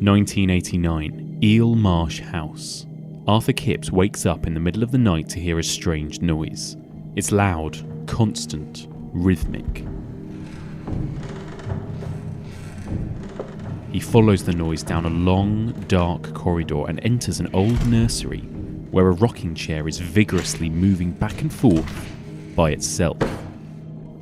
1989, Eel Marsh House. Arthur Kipps wakes up in the middle of the night to hear a strange noise. It's loud, constant, rhythmic. He follows the noise down a long, dark corridor and enters an old nursery where a rocking chair is vigorously moving back and forth by itself.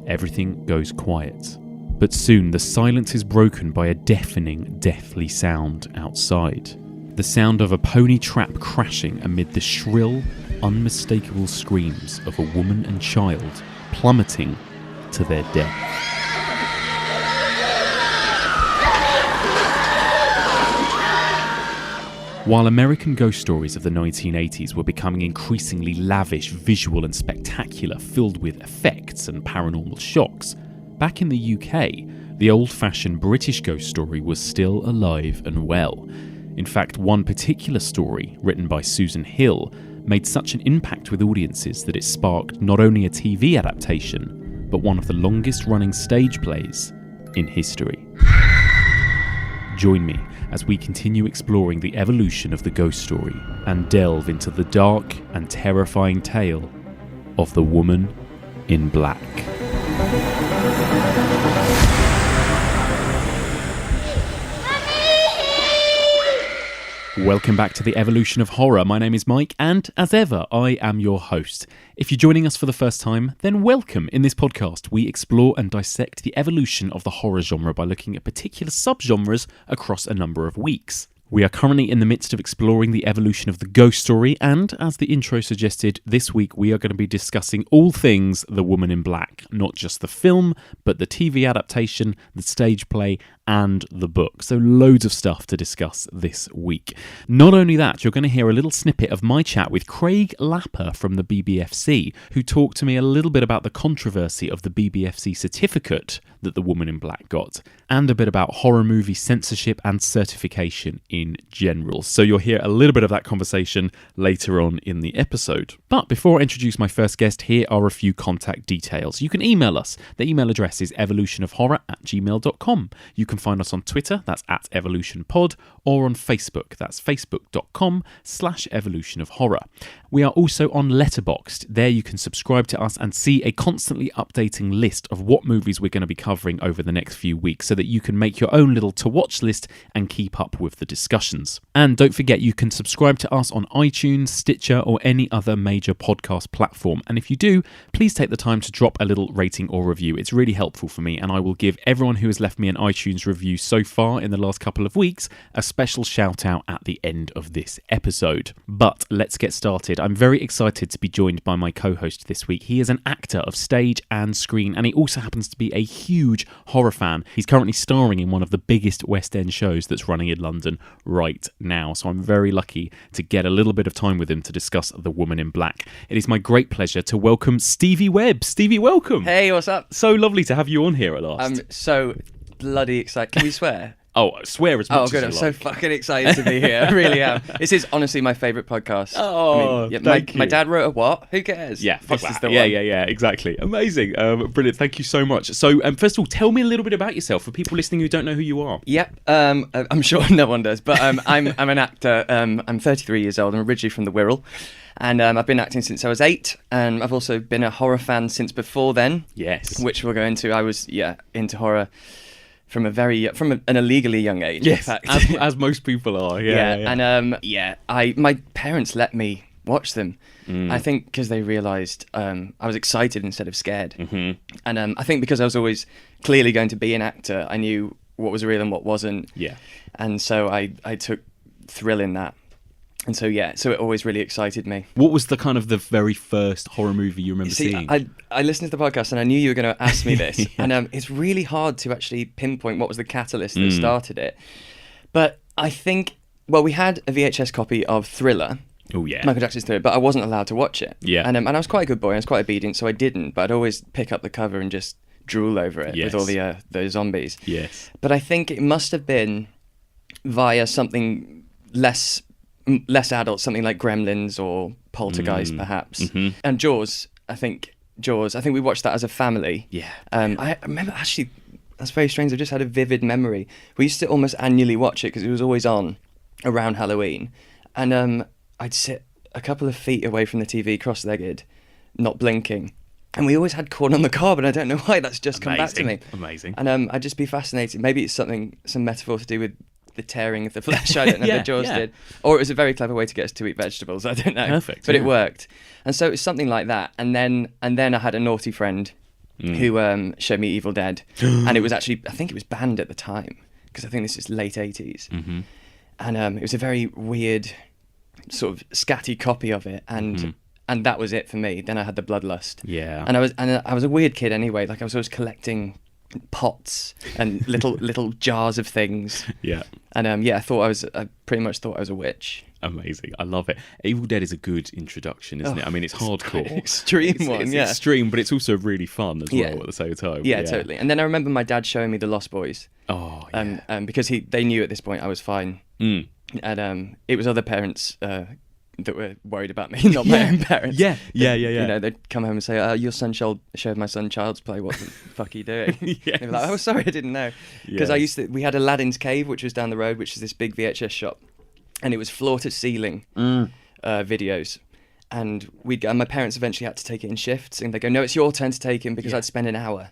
Everything goes quiet, but soon the silence is broken by a deafening, deathly sound outside. The sound of a pony trap crashing amid the shrill, unmistakable screams of a woman and child plummeting to their death. While American ghost stories of the 1980s were becoming increasingly lavish, visual and spectacular, filled with effects and paranormal shocks, back in the UK, the old-fashioned British ghost story was still alive and well. In fact, one particular story, written by Susan Hill, made such an impact with audiences that it sparked not only a TV adaptation, but one of the longest-running stage plays in history. Join me as we continue exploring the evolution of the ghost story and delve into the dark and terrifying tale of the Woman in Black. Welcome back to the Evolution of Horror. My name is Mike, and as ever, I am your host. If you're joining us for the first time, then welcome. In this podcast, we explore and dissect the evolution of the horror genre by looking at particular subgenres across a number of weeks. We are currently in the midst of exploring the evolution of the ghost story, and as the intro suggested, this week we are going to be discussing all things The Woman in Black, not just the film, but the TV adaptation, the stage play, and the book. So loads of stuff to discuss this week. Not only that, you're going to hear a little snippet of my chat with Craig Lapper from the BBFC, who talked to me a little bit about the controversy of the BBFC certificate that The Woman in Black got, and a bit about horror movie censorship and certification in general. So you'll hear a little bit of that conversation later on in the episode. But before I introduce my first guest, here are a few contact details. You can email us. The email address is evolutionofhorror@gmail.com. You can find us on Twitter, that's @evolutionpod, or on Facebook, that's facebook.com/evolutionofhorror. We are also on Letterboxd. There you can subscribe to us and see a constantly updating list of what movies we're going to be covering over the next few weeks so that you can make your own little to-watch list and keep up with the discussions. And don't forget, you can subscribe to us on iTunes, Stitcher, or any other major podcast platform. And if you do, please take the time to drop a little rating or review. It's really helpful for me, and I will give everyone who has left me an iTunes review so far in the last couple of weeks a special shout out at the end of this episode. But let's get started. I'm very excited to be joined by my co-host this week. He is an actor of stage and screen, and he also happens to be a huge horror fan. He's currently starring in one of the biggest West End shows that's running in London right now, so I'm very lucky to get a little bit of time with him to discuss The Woman in Black. It is my great pleasure to welcome Stevie Webb. Stevie, welcome. Hey, what's up? So lovely to have you on here at last. I'm so bloody excited. Can we swear? Oh, swear as much as you like. I'm so fucking excited to be here. I really am. This is honestly my favourite podcast. Oh, thank you. My dad wrote a what? Who cares? Yeah, fuck that. Yeah, exactly. Amazing. Brilliant. Thank you so much. So, first of all, tell me a little bit about yourself for people listening who don't know who you are. Yep. I'm sure no one does, but I'm an actor. I'm 33 years old. I'm originally from the Wirral. And I've been acting since I was 8, and I've also been a horror fan since before then. Yes. Which we'll go into. I was, into horror from an illegally young age. Yes, in fact. as most people are. And my parents let me watch them. I think because they realised I was excited instead of scared. Mm-hmm. And I think because I was always clearly going to be an actor, I knew what was real and what wasn't. Yeah. And so I took thrill in that. And so it always really excited me. What was the very first horror movie you remember seeing? I listened to the podcast and I knew you were going to ask me this. And it's really hard to actually pinpoint what was the catalyst that started it. But I think, we had a VHS copy of Thriller. Oh, yeah. Michael Jackson's Thriller, but I wasn't allowed to watch it. Yeah. And I was quite a good boy, I was quite obedient, so I didn't. But I'd always pick up the cover and just drool over it with all the zombies. Yes. But I think it must have been via something less adult, something like Gremlins or Poltergeist, perhaps. Mm-hmm. And Jaws, I think we watched that as a family. Yeah. I remember actually That's very strange. I've just had a vivid memory. We used to almost annually watch it because it was always on around Halloween. And I'd sit a couple of feet away from the TV, cross-legged, not blinking. And we always had corn on the cob, and I don't know why. That's just come back to me. Amazing. And I'd just be fascinated. Maybe it's some metaphor to do with the tearing of the flesh. I don't know. The Jaws did. Or it was a very clever way to get us to eat vegetables. I don't know. Perfect. But it worked. And so it was something like that. And then I had a naughty friend who showed me Evil Dead. And it was actually, I think it was banned at the time, because I think this is late 80s. Mm-hmm. And it was a very weird sort of scatty copy of it. And that was it for me. Then I had the bloodlust. Yeah. And I was a weird kid anyway. Like I was always collecting pots and little jars of things. Yeah. And I pretty much thought I was a witch. Amazing. I love it. Evil Dead is a good introduction, isn't it? I mean, it's hardcore. Extreme it's extreme, but it's also really fun as well at the same time. Yeah, totally. And then I remember my dad showing me The Lost Boys. Oh, yeah. Because they knew at this point I was fine. And it was other parents that were worried about me, not my own parents. Yeah. You know, they'd come home and say, your son showed my son Child's Play. What the fuck are you doing? Yes. They were like, oh, sorry, I didn't know. Because we had Aladdin's Cave, which was down the road, which is this big VHS shop. And it was floor-to-ceiling videos. And my parents eventually had to take it in shifts. And they go, no, it's your turn to take him, because I'd spend an hour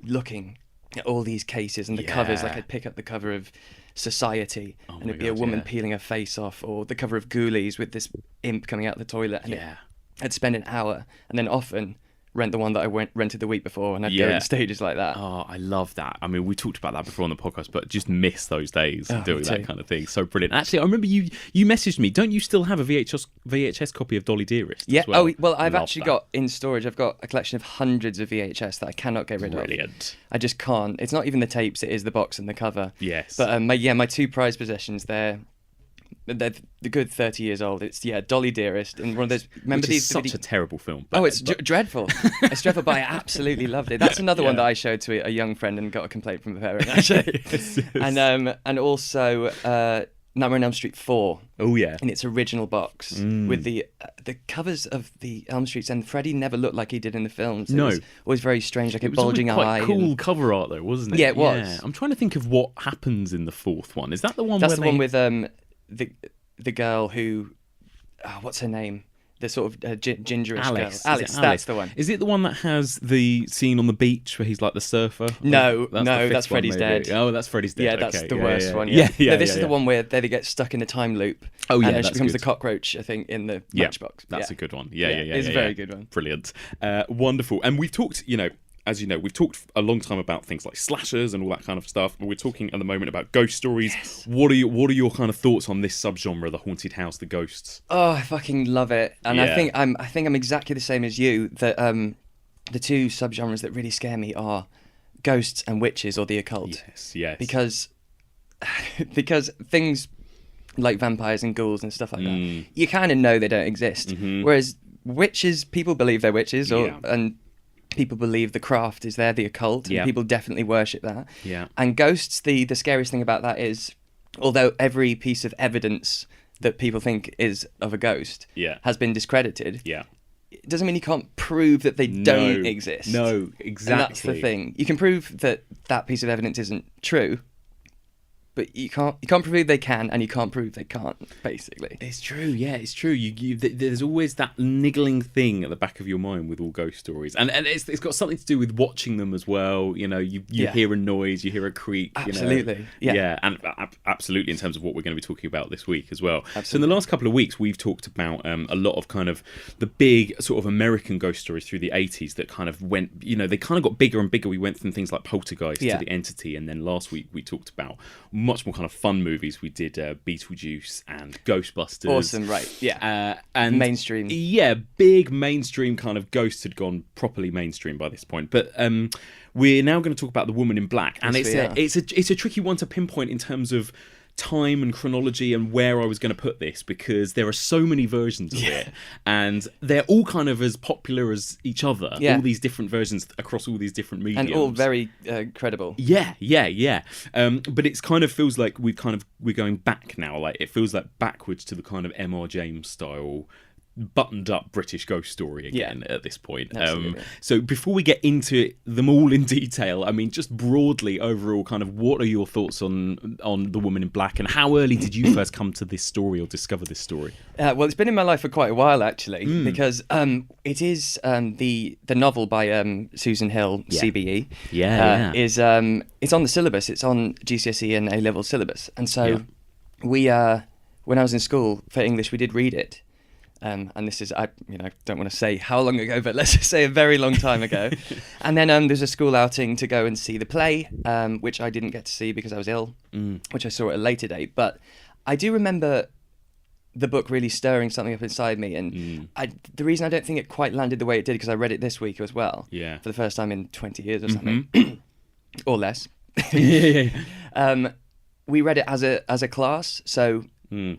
looking at all these cases and the covers. Like I'd pick up the cover of Society and it'd be a woman peeling her face off, or the cover of Ghoulies with this imp coming out the toilet. And I'd spend an hour, and then often rent the one that I rented the week before, and I'd go in stages like that. Oh, I love that. I mean, we talked about that before on the podcast, but just miss those days doing that kind of thing. So brilliant. Actually, I remember you messaged me. Don't you still have a VHS copy of Dolly Dearest? Yeah. As well? Oh, well, I've actually got in storage. I've got a collection of hundreds of VHS that I cannot get rid of. Brilliant. I just can't. It's not even the tapes. It is the box and the cover. Yes. But my two prized possessions, they're the good 30 years old. It's Dolly Dearest, and one of those. Remember Which is such a terrible film. But, it's dreadful. It's dreadful, but I absolutely loved it. That's another one that I showed to a young friend and got a complaint from the parent. Actually, yes. And also Nightmare on Elm Street 4. Oh yeah, in its original box with the covers of the Elm Streets, and Freddy never looked like he did in the films. It was always very strange, like a bulging eye. It was quite cool cover art though, wasn't it? Yeah, it was. Yeah. I'm trying to think of what happens in the fourth one. Is that the one? That's the one with the girl who, what's her name? The sort of gingerish Alice. girl. Alice, that's the one. Is it the one that has the scene on the beach where he's like the surfer? No, that's Freddy's Dead. Oh, that's Freddy's Dead. Yeah, that's the worst one. Yeah. This is the one where they get stuck in a time loop. Oh, yeah, and then that's she becomes good. the cockroach, I think, in the matchbox. That's a good one. Yeah. It's a very good one. Brilliant. Wonderful. And we've talked, as you know, we've talked a long time about things like slashers and all that kind of stuff, but we're talking at the moment about ghost stories. Yes. What are your kind of thoughts on this subgenre, the haunted house, the ghosts? Oh, I fucking love it, and I think I'm exactly the same as you. That the two subgenres that really scare me are ghosts and witches, or the occult. Yes. Because things like vampires and ghouls and stuff like that, you kind of know they don't exist. Mm-hmm. Whereas witches, people believe they're witches, and people believe the craft is there, the occult, and people definitely worship that. Yeah. And ghosts, the scariest thing about that is, although every piece of evidence that people think is of a ghost has been discredited, it doesn't mean you can't prove that they don't exist. No, exactly. And that's the thing. You can prove that piece of evidence isn't true, but you can't prove they can, and you can't prove they can't, basically. It's true, it's true. There's always that niggling thing at the back of your mind with all ghost stories. And it's got something to do with watching them as well. You hear a noise, you hear a creak. Absolutely. And absolutely in terms of what we're going to be talking about this week as well. Absolutely. So in the last couple of weeks, we've talked about a lot of kind of the big sort of American ghost stories through the 80s that kind of went, they kind of got bigger and bigger. We went from things like Poltergeist to The Entity. And then last week we talked about much more kind of fun movies. We did Beetlejuice and Ghostbusters. Awesome, right? Yeah. And mainstream. Yeah, big mainstream kind of ghosts had gone properly mainstream by this point. But we're now going to talk about The Woman in Black, and it's a tricky one to pinpoint in terms of time and chronology and where I was going to put this, because there are so many versions of it, and they're all kind of as popular as each other. All these different versions across all these different mediums, and all very credible. But it's kind of feels like we're going back now. Like it feels like backwards to the kind of M.R. James style buttoned up British ghost story again at this point. Absolutely. So before we get into them all in detail, I mean, just broadly overall, kind of what are your thoughts on The Woman in Black, and how early did you first come to this story or discover this story? Well, it's been in my life for quite a while, actually, because it is the novel by Susan Hill, CBE. Is it's on the syllabus. It's on GCSE and A-level syllabus, and so we when I was in school for English, we did read it. And this is, I don't want to say how long ago, but let's just say a very long time ago. And then there's a school outing to go and see the play, which I didn't get to see because I was ill, which I saw at a later date. But I do remember the book really stirring something up inside me. And the reason I don't think it quite landed the way it did, because I read it this week as well, for the first time in 20 years or something, or less. We read it as a class, so...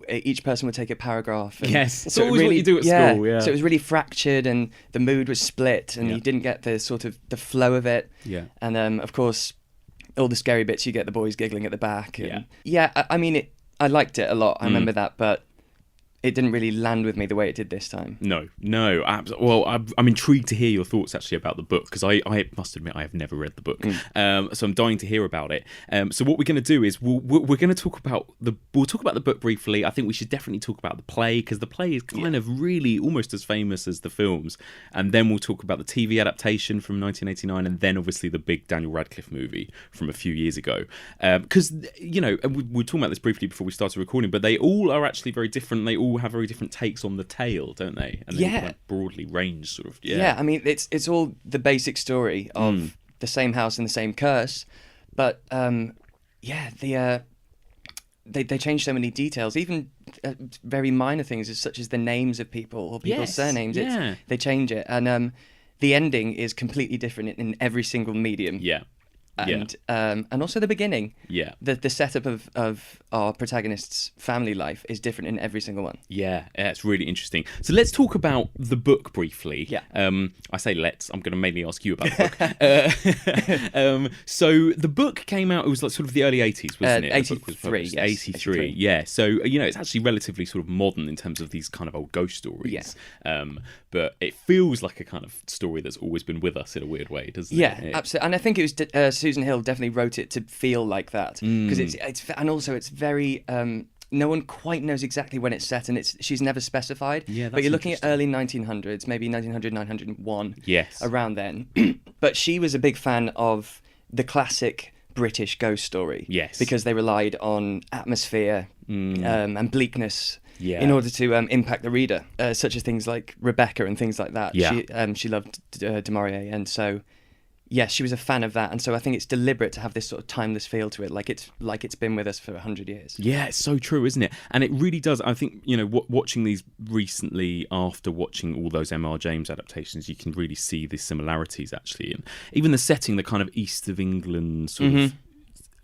Each person would take a paragraph. And yes, it's so always really, what you do at school. Yeah. So it was really fractured, and the mood was split, and you didn't get the sort of the flow of it. Yeah. And of course, all the scary bits, you get the boys giggling at the back. And I mean, I liked it a lot. I remember that, but it didn't really land with me the way it did this time. No. Well, I'm intrigued to hear your thoughts actually about the book, because I must admit I have never read the book, so I'm dying to hear about it. So what we're going to do is we're going to talk about the book briefly. I think we should definitely talk about the play, because the play is kind of really almost as famous as the films, and then we'll talk about the TV adaptation from 1989, and then obviously the big Daniel Radcliffe movie from a few years ago. Because we were talking about this briefly before we started recording, but they all are actually very different. They all have very different takes on the tale, don't they? And they kind of broadly range, sort of. I mean, it's all the basic story of the same house and the same curse, but they change so many details, even very minor things such as the names of people or people's surnames. They change it, and the ending is completely different in every single medium. And also the beginning. The setup of our protagonist's family life is different in every single one. It's really interesting. So let's talk about the book briefly. I say let's. I'm going to mainly ask you about the book. So the book came out. It was like sort of the early 80s, wasn't it? 83. 83. Yeah. So it's actually relatively sort of modern in terms of these kind of old ghost stories. But it feels like a kind of story that's always been with us in a weird way, doesn't it? Absolutely. And I think it was Susan Hill definitely wrote it to feel like that, because it's very no one quite knows exactly when it's set, and she's never specified. But you're looking at early 1900s, maybe 1900, 901. Around then. But she was a big fan of the classic British ghost story. Because they relied on atmosphere and bleakness. In order to impact the reader, such as things like Rebecca and things like that. She loved du Maurier, and so she was a fan of that, and so I think it's deliberate to have this sort of timeless feel to it, like it's been with us for 100 years. It's so true, isn't it? And it really does. I think watching these recently, after watching all those M.R. James adaptations, you can really see the similarities actually, and even the setting, the kind of east of England sort of.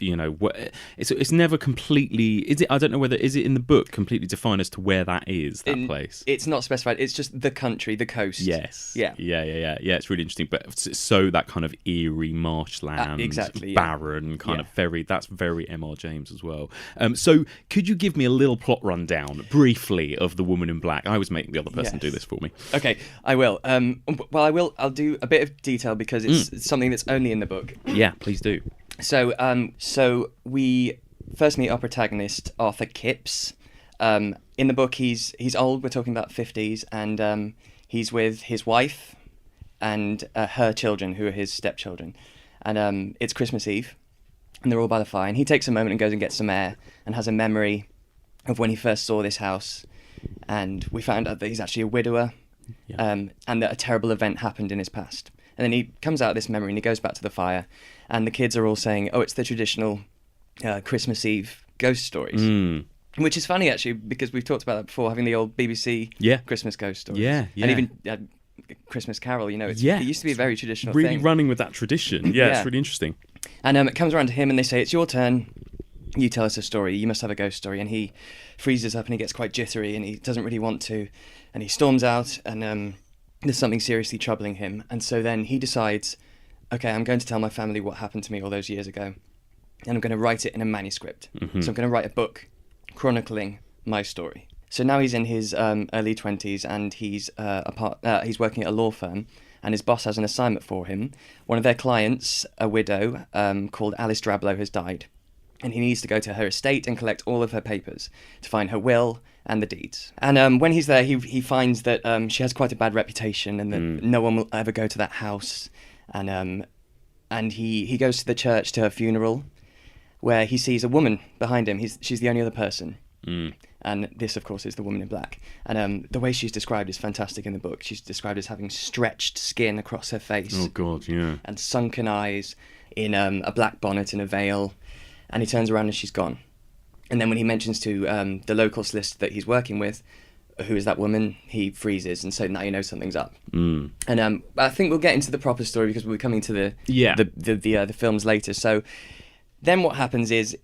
It's never completely. Is it? I don't know whether is it in the book completely defined as to where that is. That place. It's not specified. It's just the country, the coast. Yes. Yeah. It's really interesting. But so that kind of eerie marshland, barren kind of very. That's very M.R. James as well. So could you give me a little plot rundown briefly of The Woman in Black? I was making the other person do this for me. Okay, I will. I'll do a bit of detail because it's something that's only in the book. Yeah, please do. So we first meet our protagonist, Arthur Kipps. In the book, he's old. We're talking about 50s, and he's with his wife and her children, who are his stepchildren. And it's Christmas Eve, and they're all by the fire. And he takes a moment and goes and gets some air, and has a memory of when he first saw this house. And we found out that he's actually a widower, and that a terrible event happened in his past. And then he comes out of this memory and he goes back to the fire, and the kids are all saying, "Oh, it's the traditional Christmas Eve ghost stories," which is funny actually, because we've talked about that before, having the old BBC Christmas ghost stories, and even Christmas Carol. It used to be a very traditional really thing. Running with that tradition. It's really interesting. And it comes around to him, and they say, "It's your turn. You tell us a story. You must have a ghost story." And he freezes up and he gets quite jittery and he doesn't really want to, and he storms out, and there's something seriously troubling him. And so then he decides, okay, I'm going to tell my family what happened to me all those years ago, and I'm going to write it in a manuscript. So I'm going to write a book chronicling my story. So now he's in his early 20s, and he's working at a law firm, and his boss has an assignment for him. One of their clients, a widow called Alice Drablow, has died, and he needs to go to her estate and collect all of her papers to find her will and the deeds. And when he's there, he finds that she has quite a bad reputation, and that no one will ever go to that house. And he goes to the church to her funeral, where he sees a woman behind him. She's the only other person. And this, of course, is the woman in black. And the way she's described is fantastic in the book. She's described as having stretched skin across her face. Oh, God, yeah. And sunken eyes, in a black bonnet and a veil. And he turns around and she's gone. And then when he mentions to the local solicitor that he's working with, who is that woman, he freezes, and so now you know something's up. And I think we'll get into the proper story because we'll be coming to the films later. So then what happens is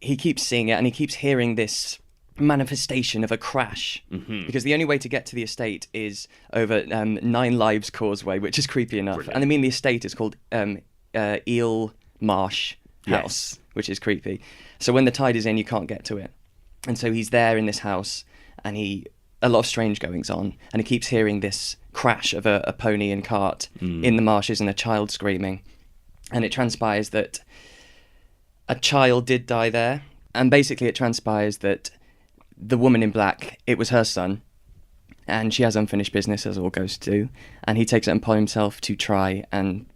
he keeps seeing it, and he keeps hearing this manifestation of a crash, because the only way to get to the estate is over 9 Lives Causeway, which is creepy enough. Brilliant. And I mean, the estate is called Eel Marsh House, which is creepy. So when the tide is in, you can't get to it. And so he's there in this house, and a lot of strange goings on, and he keeps hearing this crash of a pony and cart in the marshes, and a child screaming. And it transpires that a child did die there, and basically it transpires that the woman in black, it was her son, and she has unfinished business, as all ghosts do, and he takes it upon himself to try and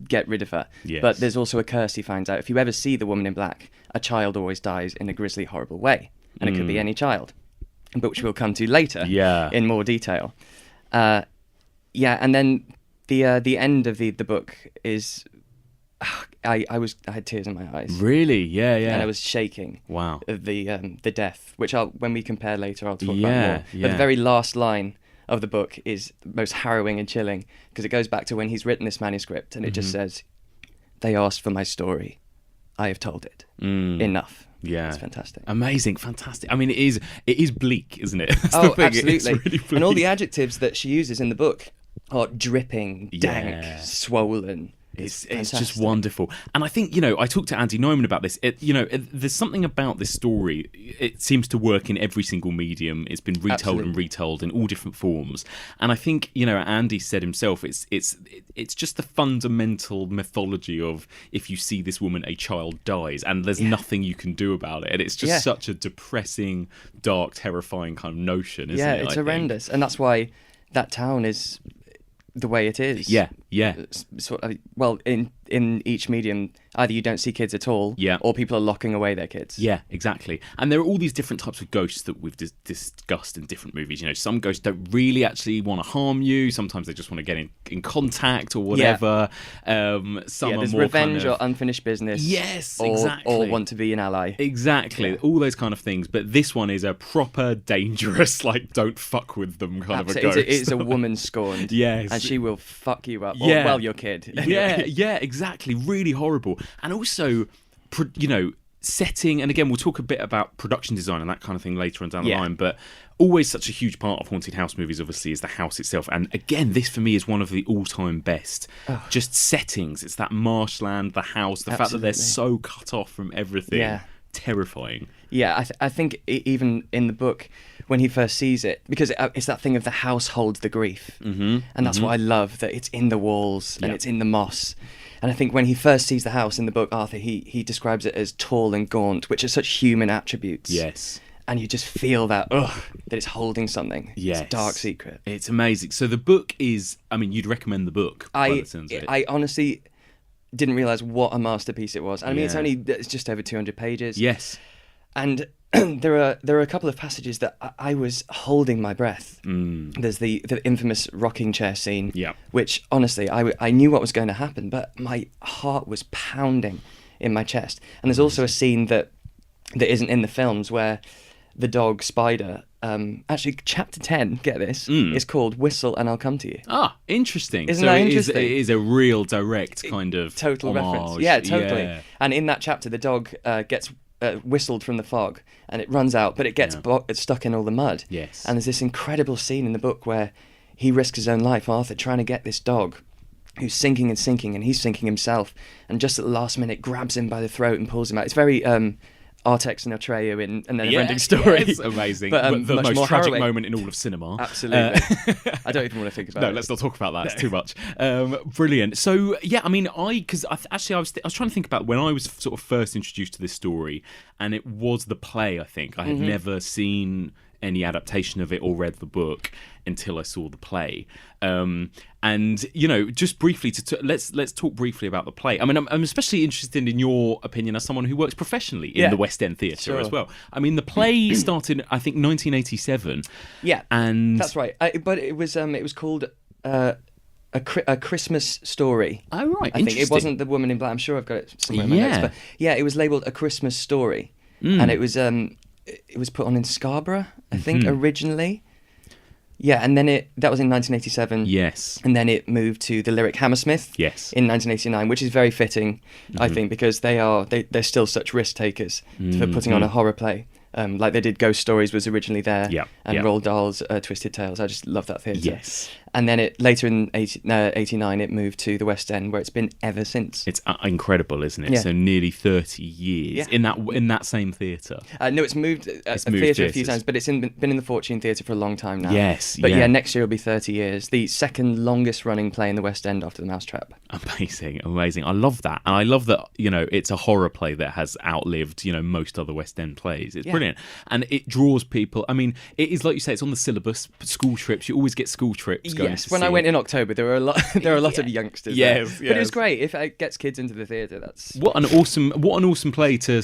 get rid of her. Yes. But there's also a curse he finds out. If you ever see the woman in black, a child always dies in a grisly, horrible way, and it could be any child, but which we'll come to later in more detail. And then the end of the book is... I had tears in my eyes. Really? Yeah. And I was shaking. Wow. Of the death, which when we compare later, I'll talk about more. But the very last line of the book is the most harrowing and chilling, because it goes back to when he's written this manuscript, and it just says, "They asked for my story. I have told it. Enough." Yeah. It's fantastic. Amazing, fantastic. I mean, it is bleak, isn't it? That's oh, the thing. Absolutely. It's really bleak. And all the adjectives that she uses in the book are dripping, dank, swollen. It's just wonderful. And I think, I talked to Andy Neumann about this. There's something about this story. It seems to work in every single medium. It's been retold and retold in all different forms. And I think, Andy said himself, it's just the fundamental mythology of, if you see this woman, a child dies, and there's nothing you can do about it. And it's just such a depressing, dark, terrifying kind of notion, isn't it? Yeah, it's horrendous. And that's why that town is the way it is. Yeah. Well, in each medium, either you don't see kids at all, or people are locking away their kids. Yeah, exactly. And there are all these different types of ghosts that we've discussed in different movies. Some ghosts don't really actually want to harm you. Sometimes they just want to get in contact or whatever. Some are there's more revenge or unfinished business. Yes, exactly. Or want to be an ally. Exactly. All those kind of things. But this one is a proper dangerous, don't fuck with them kind of a ghost. It's a woman scorned. Yes. And she will fuck you up. Or, your kid. Yeah, exactly. Really horrible. And also, setting, and again, we'll talk a bit about production design and that kind of thing later on down the line, but always such a huge part of haunted house movies, obviously, is the house itself. And again, this for me is one of the all-time best. Just settings. It's that marshland, the house, the fact that they're so cut off from everything. Yeah. Terrifying. Yeah, I think even in the book, when he first sees it, because it's that thing of the house holds the grief. And that's what I love, that it's in the walls and it's in the moss. And I think when he first sees the house in the book, Arthur, he describes it as tall and gaunt, which are such human attributes. Yes. And you just feel that it's holding something. Yes. It's a dark secret. It's amazing. So the book is, you'd recommend the book by the sounds of it. I honestly didn't realise what a masterpiece it was. I mean, it's just over 200 pages. Yes. And there are a couple of passages that I was holding my breath. There's the infamous rocking chair scene, which honestly I knew what was going to happen, but my heart was pounding in my chest. And there's also a scene that isn't in the films where the dog Spider, actually chapter 10, get this, is called Whistle and I'll Come to You. Ah, interesting. Isn't that interesting? It is a real direct kind of total homage. reference. Yeah, totally. Yeah. And in that chapter, the dog gets whistled from the fog and it runs out, but it gets it's stuck in all the mud. Yes. And there's this incredible scene in the book where he risks his own life, Arthur, trying to get this dog who's sinking and he's sinking himself, and just at the last minute grabs him by the throat and pulls him out. It's very Artex and Atreyu in A Never-Ending Story. Yes, amazing. But, the much most more tragic harrowing. moment in all of cinema. Absolutely. I don't even want to think about it. No, let's not talk about that. It's too much. Brilliant. So, yeah, I mean, I was trying to think about when I was sort of first introduced to this story, and it was the play, I think. I had never seen any adaptation of it or read the book until I saw the play. And, you know, just briefly, let's talk briefly about the play. I mean, I'm especially interested in your opinion as someone who works professionally in the West End theatre as well. I mean, the play started, I think, 1987. Yeah, and that's right. But it was called a Christmas Story. Oh, right. I think it wasn't The Woman in Black. I'm sure I've got it somewhere in my notes. But yeah, it was labelled A Christmas Story, and it was put on in Scarborough, I think, originally. Yeah, and then that was in 1987. Yes. And then it moved to the Lyric Hammersmith. Yes. In 1989, which is very fitting, I think, because they're still such risk takers for putting on a horror play. Like they did Ghost Stories was originally there, and Roald Dahl's Twisted Tales. I just love that theatre. Yes. And then later in 89, it moved to the West End, where it's been ever since. It's incredible, isn't it? Yeah. So nearly 30 years in that same theatre. No, it's moved a theatre a few times, but it's been in the Fortune Theatre for a long time now. Yes. But next year will be 30 years. The second longest running play in the West End after The Mousetrap. Amazing. I love that. And I love that, you know, it's a horror play that has outlived, you know, most other West End plays. It's brilliant. And it draws people. I mean, it is, like you say, it's on the syllabus. School trips. You always get school trips. Yes, when I went in October, there were a lot of youngsters. Yes, there. But it was great. If it gets kids into the theatre, that's what an awesome play to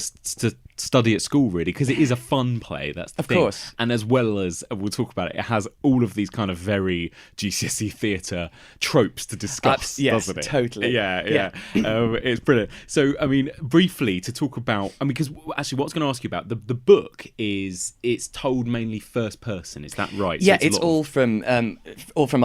study at school, really, because it is a fun play. That's the thing. Of course. And as well as we'll talk about it, it has all of these kind of very GCSE theatre tropes to discuss, doesn't it? Totally. Yeah. It's brilliant. So, I mean, briefly to talk about, because actually, what I was going to ask you about the book is it's told mainly first person. Is that right? Yeah, so it's all from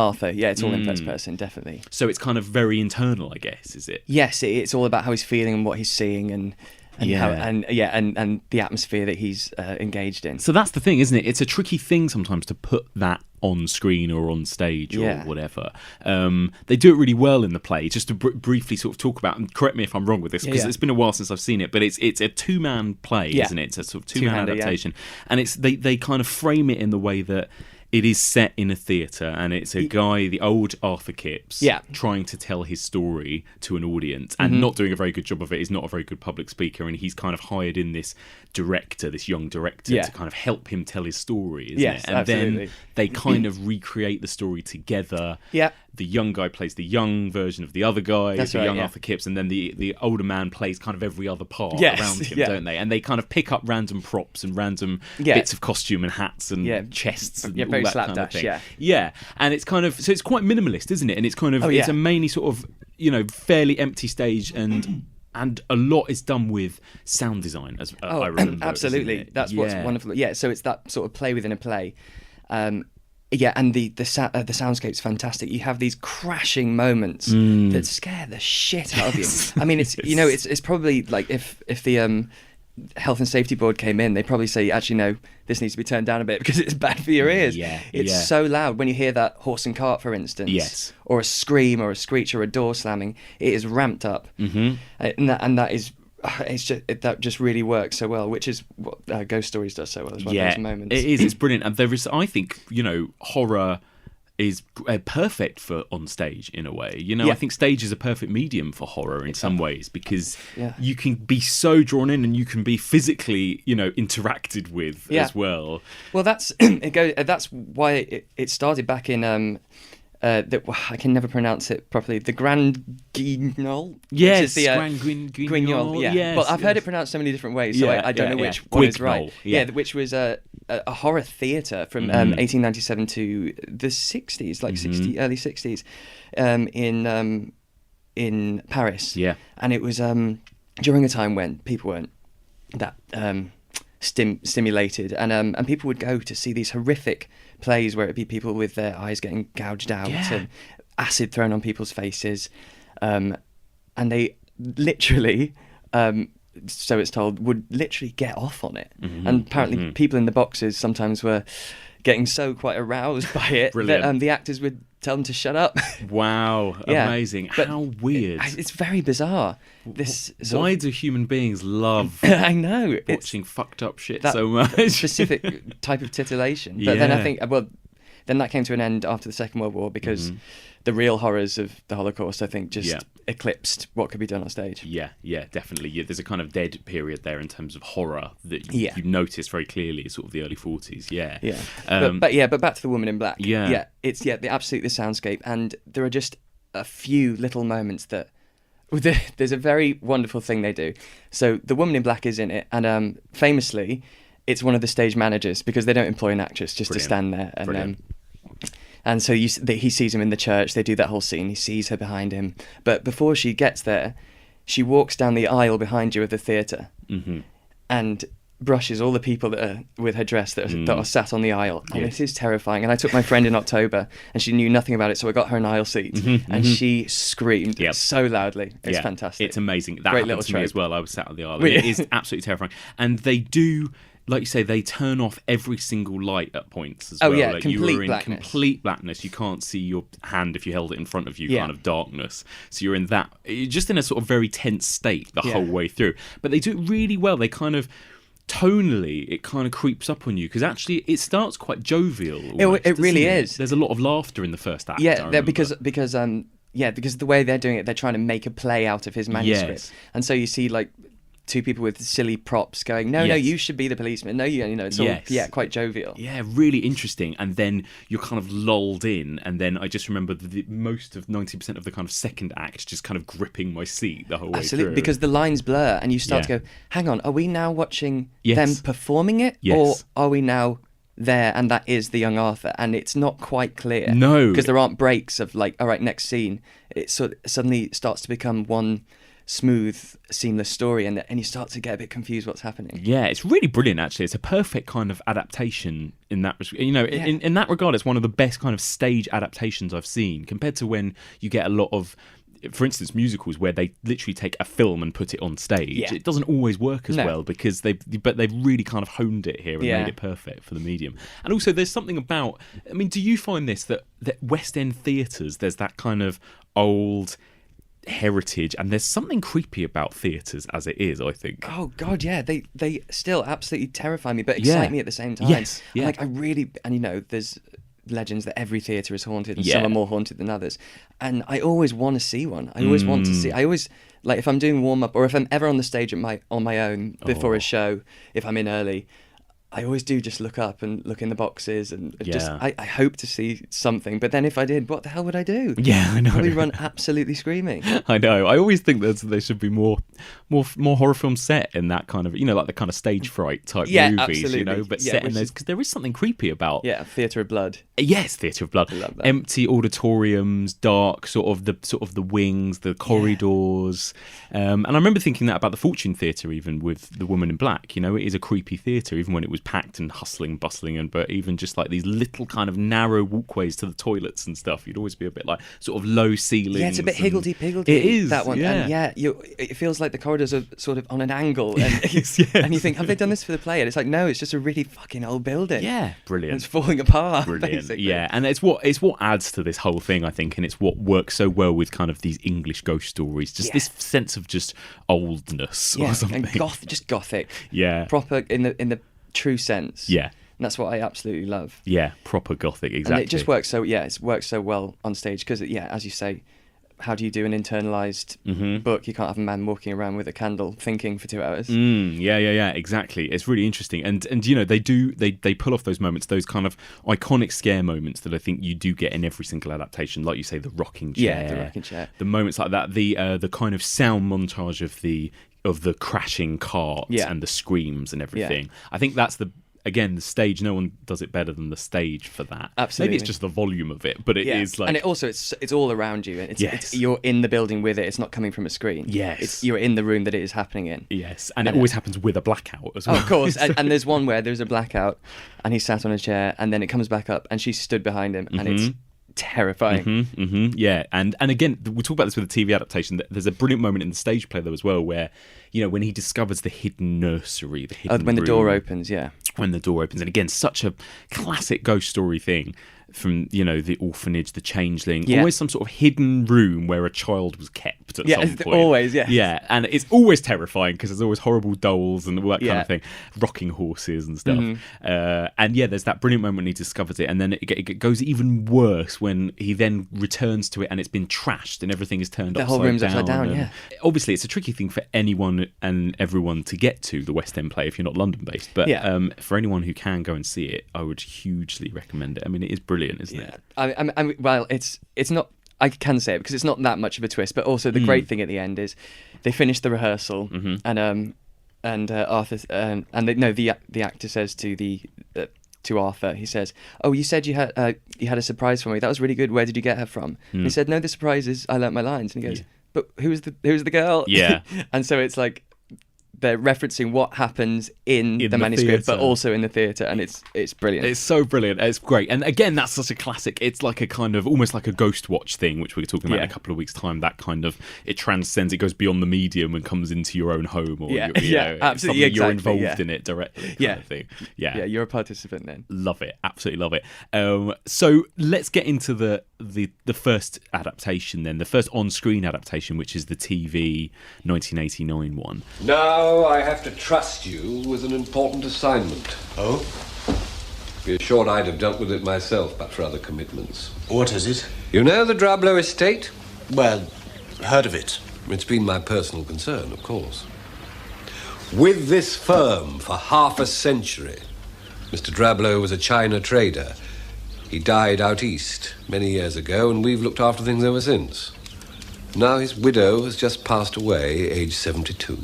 Arthur. Yeah, it's all in first person, definitely. So it's kind of very internal, I guess, is it? Yes, it's all about how he's feeling and what he's seeing and the atmosphere that he's engaged in. So that's the thing, isn't it? It's a tricky thing sometimes to put that on screen or on stage or whatever. They do it really well in the play. Just to briefly sort of talk about, and correct me if I'm wrong with this, because it's been a while since I've seen it, but it's a two-man play, isn't it? It's a sort of two-man adaptation. And they kind of frame it in the way that it is set in a theatre, and it's a guy, the old Arthur Kipps, trying to tell his story to an audience and not doing a very good job of it. He's not a very good public speaker, and he's kind of hired in this young director, to kind of help him tell his story, isn't it? And absolutely. then they kind of recreate the story together. Yeah. The young guy plays the young version of the other guy, young Arthur Kipps, and then the older man plays kind of every other part around him, don't they? And they kind of pick up random props and random bits of costume and hats and chests and all that kind of thing. Yeah, and it's kind of, so it's quite minimalist, isn't it? And it's kind of, it's a mainly sort of, you know, fairly empty stage, and a lot is done with sound design, as I remember. Absolutely, that's what's wonderful. Yeah, so it's that sort of play within a play. And the soundscape's fantastic. You have these crashing moments that scare the shit out of you. I mean, it's probably like if the Health and Safety Board came in, they'd probably say, actually, no, this needs to be turned down a bit because it's bad for your ears. It's so loud. When you hear that horse and cart, for instance, or a scream or a screech or a door slamming, it is ramped up. And that is... that just really works so well, which is what Ghost Stories does so well as well. Those moments. It is. It's brilliant, and there is. I think, you know, horror is perfect for on stage in a way. You know, I think stage is a perfect medium for horror in some ways, because you can be so drawn in and you can be physically, you know, interacted with as well. Well, that's why it started back in. I can never pronounce it properly. The Grand Guignol? Yes, the Grand Guignol. Yeah. Yes, well, I've heard it pronounced so many different ways, so I don't know which one is right. Which was a horror theatre from 1897 to the 60s, like early 60s, in Paris. Yeah. And it was during a time when people weren't that stimulated, and people would go to see these horrific plays where it'd be people with their eyes getting gouged out and acid thrown on people's faces, and they literally so it's told would literally get off on it, and apparently people in the boxes sometimes were getting so quite aroused by it that the actors would tell them to shut up. Wow, Yeah, amazing. but How weird. It's very bizarre. Why do human beings love I know watching fucked up shit that so much? specific type of titillation. But then I think, then that came to an end after the Second World War because the real horrors of the Holocaust, I think, just eclipsed what could be done on stage. Yeah, definitely. Yeah, there's a kind of dead period there in terms of horror that Yeah. you noticed very clearly, sort of the early 40s. Yeah. But back to the Woman in Black. Yeah. It's the soundscape, and there are just a few little moments that there's a very wonderful thing they do. So the Woman in Black is in it, and famously, it's one of the stage managers because they don't employ an actress just to stand there and so he sees him in the church. They do that whole scene. He sees her behind him, but before she gets there, she walks down the aisle behind you of the theatre and brushes all the people that are with her dress that are sat on the aisle. And it is terrifying. And I took my friend in October, and she knew nothing about it, so I got her an aisle seat, and she screamed so loudly. It's fantastic. It's amazing. That Great happened little to me trope. as well. I was sat on the aisle. It is absolutely terrifying. And they do, like you say, they turn off every single light at points as well. Like complete you were in blackness. complete blackness. You can't see your hand if you held it in front of you, kind of darkness. So you're just in a sort of very tense state the whole way through. But they do it really well. They kind of, tonally, it kind of creeps up on you because actually it starts quite jovial. Almost, it really is. There's a lot of laughter in the first act. Because the way they're doing it, they're trying to make a play out of his manuscript, and so you see like two people with silly props going, no, you should be the policeman. No, it's all quite jovial. Yeah, really interesting. And then you're kind of lulled in, and then I just remember most of 90% of the kind of second act just kind of gripping my seat the whole way through. Because the lines blur, and you start to go, hang on, are we now watching them performing it, or are we now there and that is the young Arthur? And it's not quite clear. No, because there aren't breaks of like, all right, next scene. It suddenly starts to become one smooth, seamless story, and you start to get a bit confused what's happening. Yeah, it's really brilliant, actually. It's a perfect kind of adaptation in that respect. In that regard, it's one of the best kind of stage adaptations I've seen, compared to when you get a lot of, for instance, musicals where they literally take a film and put it on stage. It doesn't always work as well because they've really kind of honed it here and made it perfect for the medium. And also there's something about, I mean, do you find this, that West End theatres, there's that kind of old heritage, and there's something creepy about theatres as it is, I think. Oh god, yeah, they still absolutely terrify me but excite me at the same time. Like I really, and there's legends that every theatre is haunted and some are more haunted than others, and I always want to see one. I always want to see, I always, like, if I'm doing warm-up or if I'm ever on the stage on my own before a show, if I'm in early, I always do just look up and look in the boxes and I hope to see something. But then if I did, what the hell would I do? Yeah, I know. Probably run absolutely screaming. I know. I always think that there should be more horror films set in that kind of, like the kind of stage fright type movies, absolutely. But set in those, because there is something creepy about. Yeah, Theatre of Blood. Yes, Theatre of Blood. Love that. Empty auditoriums, dark, sort of the wings, the corridors. And I remember thinking that about the Fortune Theatre, even with The Woman in Black. It is a creepy theatre, even when it was packed and hustling, bustling, but even just like these little kind of narrow walkways to the toilets and stuff, you'd always be a bit like sort of low ceilings. Yeah, it's a bit higgledy-piggledy. It is, that one. yeah. And it feels like the corridors are sort of on an angle. And, and you think, have they done this for the play? And it's like, no, it's just a really fucking old building. Yeah, brilliant. And it's falling apart. Brilliant. Basically. Yeah, and it's what adds to this whole thing, I think, and it's what works so well with kind of these English ghost stories. Just this sense of just oldness or something. And just gothic. Yeah. Proper in the true sense. Yeah. And that's what I absolutely love. Yeah, proper gothic, exactly. And it just works it works so well on stage because, as you say, how do you do an internalized book? You can't have a man walking around with a candle thinking for 2 hours. Yeah, exactly. It's really interesting. And they pull off those moments, those kind of iconic scare moments that I think you do get in every single adaptation. Like you say, the rocking chair. Yeah, the rocking chair. The moments like that, the kind of sound montage of the crashing cart and the screams and everything. Yeah. I think that's the stage, no one does it better than the stage for that. Absolutely. Maybe it's just the volume of it, but it is like... And it's all around you. It's you're in the building with it. It's not coming from a screen. Yes. You're in the room that it is happening in. Yes, and it always happens with a blackout as well. Oh, of course. and there's one where there's a blackout and he's sat on a chair and then it comes back up and she stood behind him and it's terrifying. Yeah, and again, we'll talk about this with the TV adaptation. There's a brilliant moment in the stage play though as well where, when he discovers the hidden nursery, the hidden when room, the door opens, when the door opens, and again, such a classic ghost story thing. from the orphanage, the changeling, Yeah. always some sort of hidden room where a child was kept at some point. Always, yeah. Yeah, and it's always terrifying because there's always horrible dolls and all that kind of thing, rocking horses and stuff. And there's that brilliant moment when he discovers it, and then it goes even worse when he then returns to it and it's been trashed and everything is turned upside down. The whole room's upside down, yeah. Obviously, it's a tricky thing for anyone and everyone to get to the West End play if you're not London-based, but for anyone who can go and see it, I would hugely recommend it. I mean, it is brilliant, isn't it? Well, it's not. I can say it because it's not that much of a twist, but also the great thing at the end is they finish the rehearsal and Arthur the actor says to Arthur, he says, "Oh, you said you had a surprise for me. That was really good. Where did you get her from?" And he said, "No, the surprise is I learnt my lines." And he goes, "But who's the girl?" Yeah. And so it's like they're referencing what happens in the manuscript, but also in the theatre, and it's brilliant. It's so brilliant. It's great. And again, that's such a classic. It's like a kind of almost like a Ghost Watch thing, which we're talking about in a couple of weeks' time. That kind of, it transcends, it goes beyond the medium and comes into your own home, or absolutely, exactly, you're involved in it directly. Kind of thing. Yeah, you're a participant then. Love it, absolutely love it. So let's get into the first adaptation then, the first on-screen adaptation, which is the TV 1989 one. Now I have to trust you with an important assignment. Oh? Be assured I'd have dealt with it myself, but for other commitments. What is it? You know the Drablow estate? Well, heard of it. It's been my personal concern, of course. With this firm for half a century, Mr. Drablow was a China trader. He died out east many years ago, and we've looked after things ever since. Now his widow has just passed away, age 72.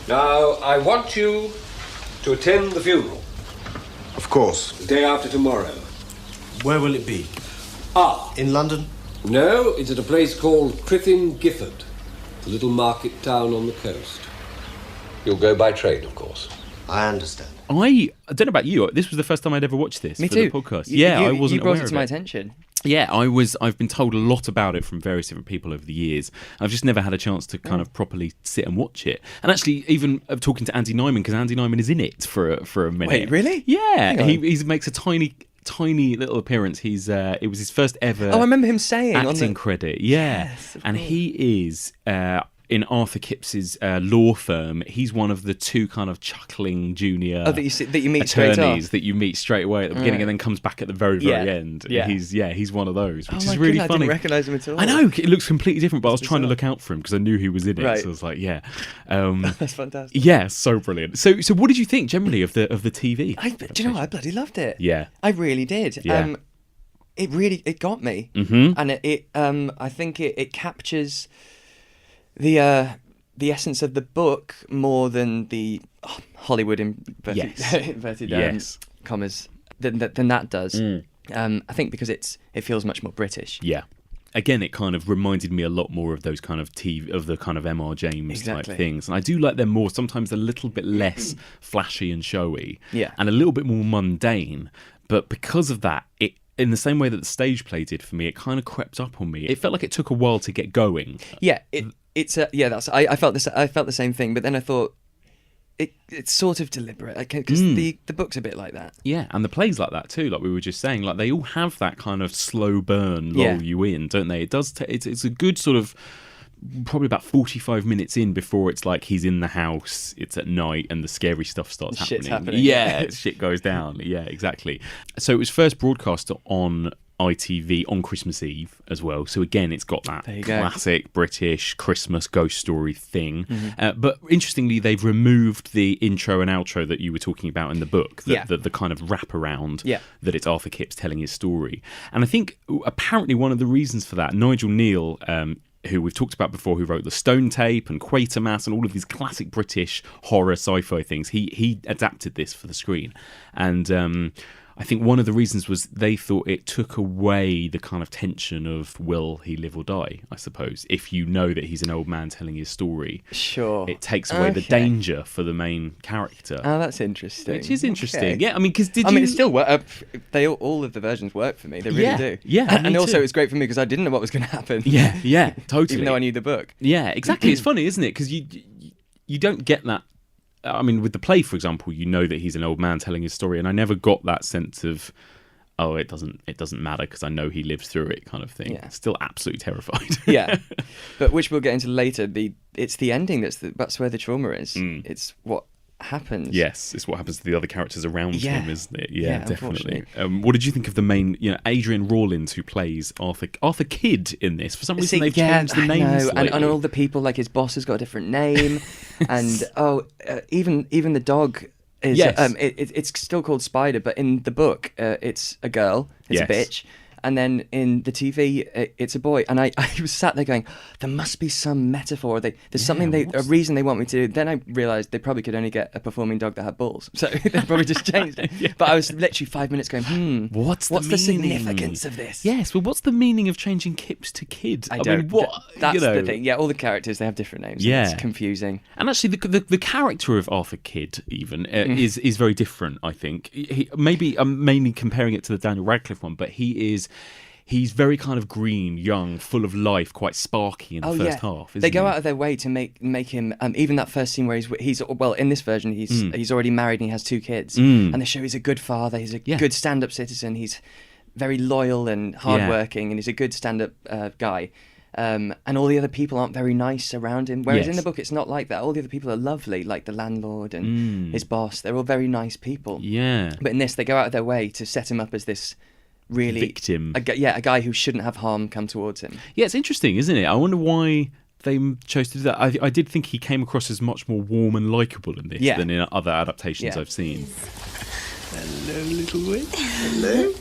Now, I want you to attend the funeral. Of course. The day after tomorrow. Where will it be? In London? No, it's at a place called Crithin Gifford, a little market town on the coast. You'll go by train, of course. I understand. I don't know about you. This was the first time I'd ever watched this Me for too. the podcast. I wasn't You brought aware it of to my attention. Yeah, I've been told a lot about it from various different people over the years. I've just never had a chance to kind of properly sit and watch it. And actually, even talking to Andy Nyman, because Andy Nyman is in it for a minute. Wait, really? Yeah, he makes a tiny little appearance. It was his first ever. Oh, I remember him saying acting credit. Yeah, yes, and he is. In Arthur Kipps's law firm, he's one of the two kind of chuckling junior that you meet attorneys that you meet straight away at the beginning, and then comes back at the very end. Yeah. He's one of those, which is really really funny. funny. I didn't recognise him at all. I know it looks completely different, but I was trying to look out for him because I knew he was in it. Right. So I was like, yeah, that's fantastic. Yeah, so brilliant. So what did you think generally of the TV? Do you know what? I bloody loved it. Yeah, I really did. Yeah. It got me, mm-hmm. and I think it captures the essence of the book more than the Hollywood inverted commas than that does. I think because it feels much more British. Yeah. Again, it kind of reminded me a lot more of those kind of the kind of M.R. James type things. And I do like them more, sometimes a little bit less flashy and showy, and a little bit more mundane. But because of that, in the same way that the stage play did for me, it kind of crept up on me. It felt like it took a while to get going. Yeah, I felt this. I felt the same thing, but then I thought it's sort of deliberate because the book's a bit like that. Yeah, and the play's like that too. Like we were just saying, like they all have that kind of slow burn, lull you in, don't they? It does. It's a good sort of. Probably about 45 minutes in before it's like he's in the house, it's at night, and the scary stuff starts happening. Shit's happening. Yeah, shit goes down. Yeah, exactly. So it was first broadcast on ITV on Christmas Eve as well. So again, it's got that classic British Christmas ghost story thing. Mm-hmm. But interestingly, they've removed the intro and outro that you were talking about in the book, the kind of wraparound that it's Arthur Kipps telling his story. And I think apparently one of the reasons for that, Nigel Neal, who we've talked about before, who wrote The Stone Tape and Quatermass and all of these classic British horror sci-fi things, he adapted this for the screen. And I think one of the reasons was they thought it took away the kind of tension of will he live or die, I suppose. If you know that he's an old man telling his story, sure, it takes away the danger for the main character. Oh, that's interesting. Which is interesting. Okay. Yeah, I mean, because it still work. All of the versions work for me. They really do. Yeah, and also it's great for me because I didn't know what was going to happen. Yeah, totally. Even though I knew the book. Yeah, exactly. It's funny, isn't it? Because you don't get that. I mean, with the play, for example, you know that he's an old man telling his story, and I never got that sense of oh, it doesn't matter because I know he lives through it, kind of thing. Yeah. Still absolutely terrified. Yeah, but which we'll get into later. It's the ending that's where the trauma is. It's what happens. Yes, it's what happens to the other characters around him, isn't it? Yeah, definitely. Unfortunately. What did you think of the main, Adrian Rawlins, who plays Arthur Kidd in this? For some reason, they've changed the names and all the people, like his boss has got a different name, and even the dog is. Yes. It's still called Spider, but in the book, it's a girl. It's a bitch. And then in the TV, it's a boy. And I was sat there going, there must be some metaphor. There's something a reason they want me to do. Then I realised they probably could only get a performing dog that had balls. So they probably just changed it. Yeah. But I was literally 5 minutes going, what's the significance of this? Yes, well, what's the meaning of changing Kips to Kid? I don't. mean, what? That's the thing. Yeah, all the characters, they have different names. Yeah. It's confusing. And actually, the character of Arthur Kidd even is very different, I think. I'm mainly comparing it to the Daniel Radcliffe one, but he's very kind of green, young, full of life, quite sparky in the first half. They go out of their way to make him. Even that first scene where he's in this version he's already married and he has 2 kids, and they show he's a good father. He's a good stand-up citizen. He's very loyal and hardworking, and he's a good stand-up guy. And all the other people aren't very nice around him. Whereas in the book, it's not like that. All the other people are lovely, like the landlord and his boss. They're all very nice people. Yeah. But in this, they go out of their way to set him up as this really victim. A guy who shouldn't have harm come towards him. Yeah, it's interesting, isn't it? I wonder why they chose to do that. I did think he came across as much more warm and likeable in this than in other adaptations I've seen. Hello, little witch. Hello.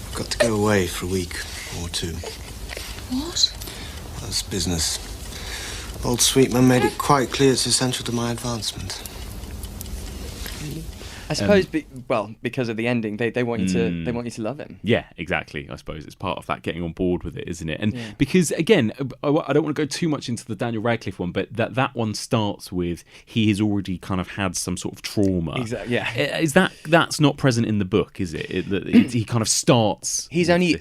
I've got to go away for a week or 2. What? That's business. Old Sweetman made it quite clear it's essential to my advancement. I suppose, because of the ending, they want you to love him. Yeah, exactly. I suppose it's part of that getting on board with it, isn't it? And because again, I don't want to go too much into the Daniel Radcliffe one, but that one starts with he has already kind of had some sort of trauma. Exactly. Yeah. Is that's not present in the book? Is it? He kind of starts. He's only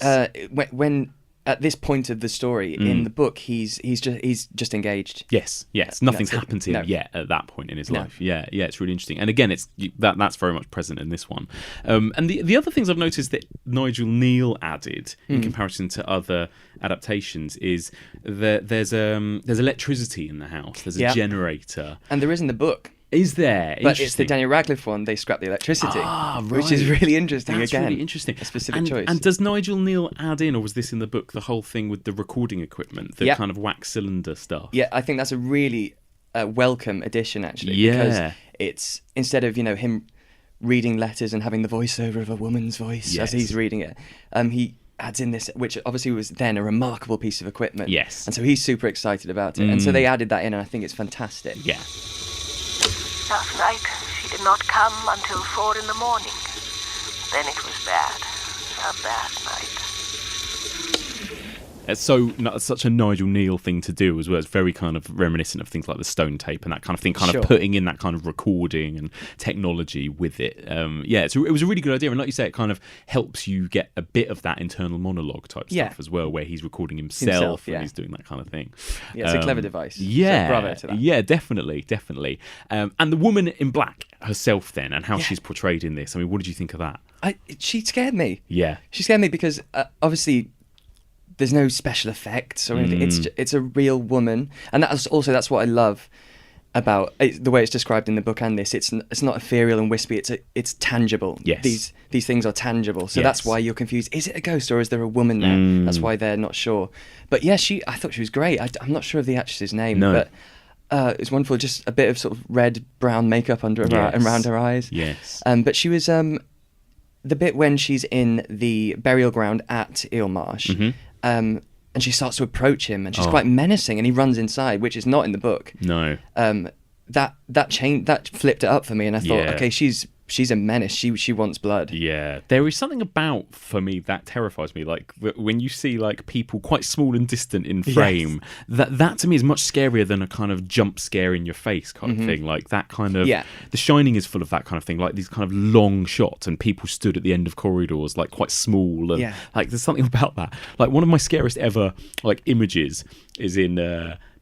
when. At this point of the story in the book, he's just engaged. Yes. Nothing's happened to him yet at that point in his life. Yeah. It's really interesting. And again, that's very much present in this one. And the other things I've noticed that Nigel Neal added in comparison to other adaptations is that there's electricity in the house. There's a generator, and there is in the book. Is there? But it's the Daniel Radcliffe one, they scrap the electricity. Which is really interesting. That's really interesting. A specific choice. And does Nigel Neal add in, or was this in the book, the whole thing with the recording equipment, the kind of wax cylinder stuff? Yeah, I think that's a really welcome addition, actually. Yeah. Because it's, instead of, him reading letters and having the voiceover of a woman's voice as he's reading it, he adds in this, which obviously was then a remarkable piece of equipment. Yes. And so he's super excited about it. And so they added that in, and I think it's fantastic. Yeah. Last night, she did not come until 4 in the morning. Then it was bad. A bad night. It's such a Nigel Neal thing to do as well. It's very kind of reminiscent of things like the Stone Tape and that kind of thing, kind of putting in that kind of recording and technology with it. It was a really good idea. And like you say, it kind of helps you get a bit of that internal monologue type stuff as well, where he's recording himself and he's doing that kind of thing. Yeah, it's a clever device. Yeah. So bravo to that. Yeah, definitely. And the woman in black herself then, and how she's portrayed in this. I mean, what did you think of that? She scared me. Yeah. She scared me because obviously there's no special effects or anything. It's a real woman, and that's what I love about the way it's described in the book and this. It's not etherial and wispy. It's tangible. Yes. These things are tangible. So that's why you're confused. Is it a ghost or is there a woman there? That's why they're not sure. But yeah, I thought she was great. I'm not sure of the actress's name, but it's wonderful. Just a bit of sort of red brown makeup under her and around her eyes. Yes. But she was the bit when she's in the burial ground at Eelmarsh. And she starts to approach him, and she's quite menacing, and he runs inside, which is not in the book. No. That flipped it up for me, and I thought, okay, she's a menace. She wants blood. Yeah, there is something about, for me, that terrifies me. Like when you see like people quite small and distant in frame, that to me is much scarier than a kind of jump scare in your face kind of thing. Like that kind of. Yeah. The Shining is full of that kind of thing. Like these kind of long shots and people stood at the end of corridors, like quite small, and like there's something about that. Like one of my scariest ever like images is in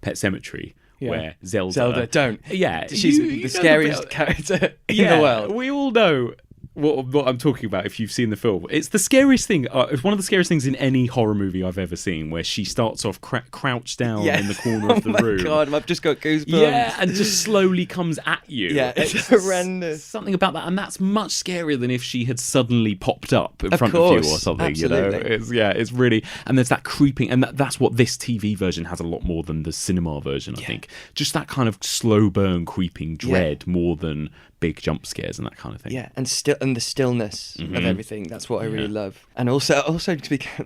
Pet Sematary, where Zelda don't. Yeah, She's you the know scariest character in the world. We all know what I'm talking about if you've seen the film. It's the scariest thing. It's one of the scariest things in any horror movie I've ever seen, where she starts off crouched down in the corner of the room. Oh my God, I've just got goosebumps. Yeah, and just slowly comes at you. Yeah, it's horrendous. Something about that, and that's much scarier than if she had suddenly popped up in front of you or something. Absolutely. You know, it's really, and there's that creeping, and that's what this TV version has a lot more than the cinema version. I think just that kind of slow burn, creeping dread more than big jump scares and that kind of thing. Yeah, and the stillness of everything. That's what I really love. And also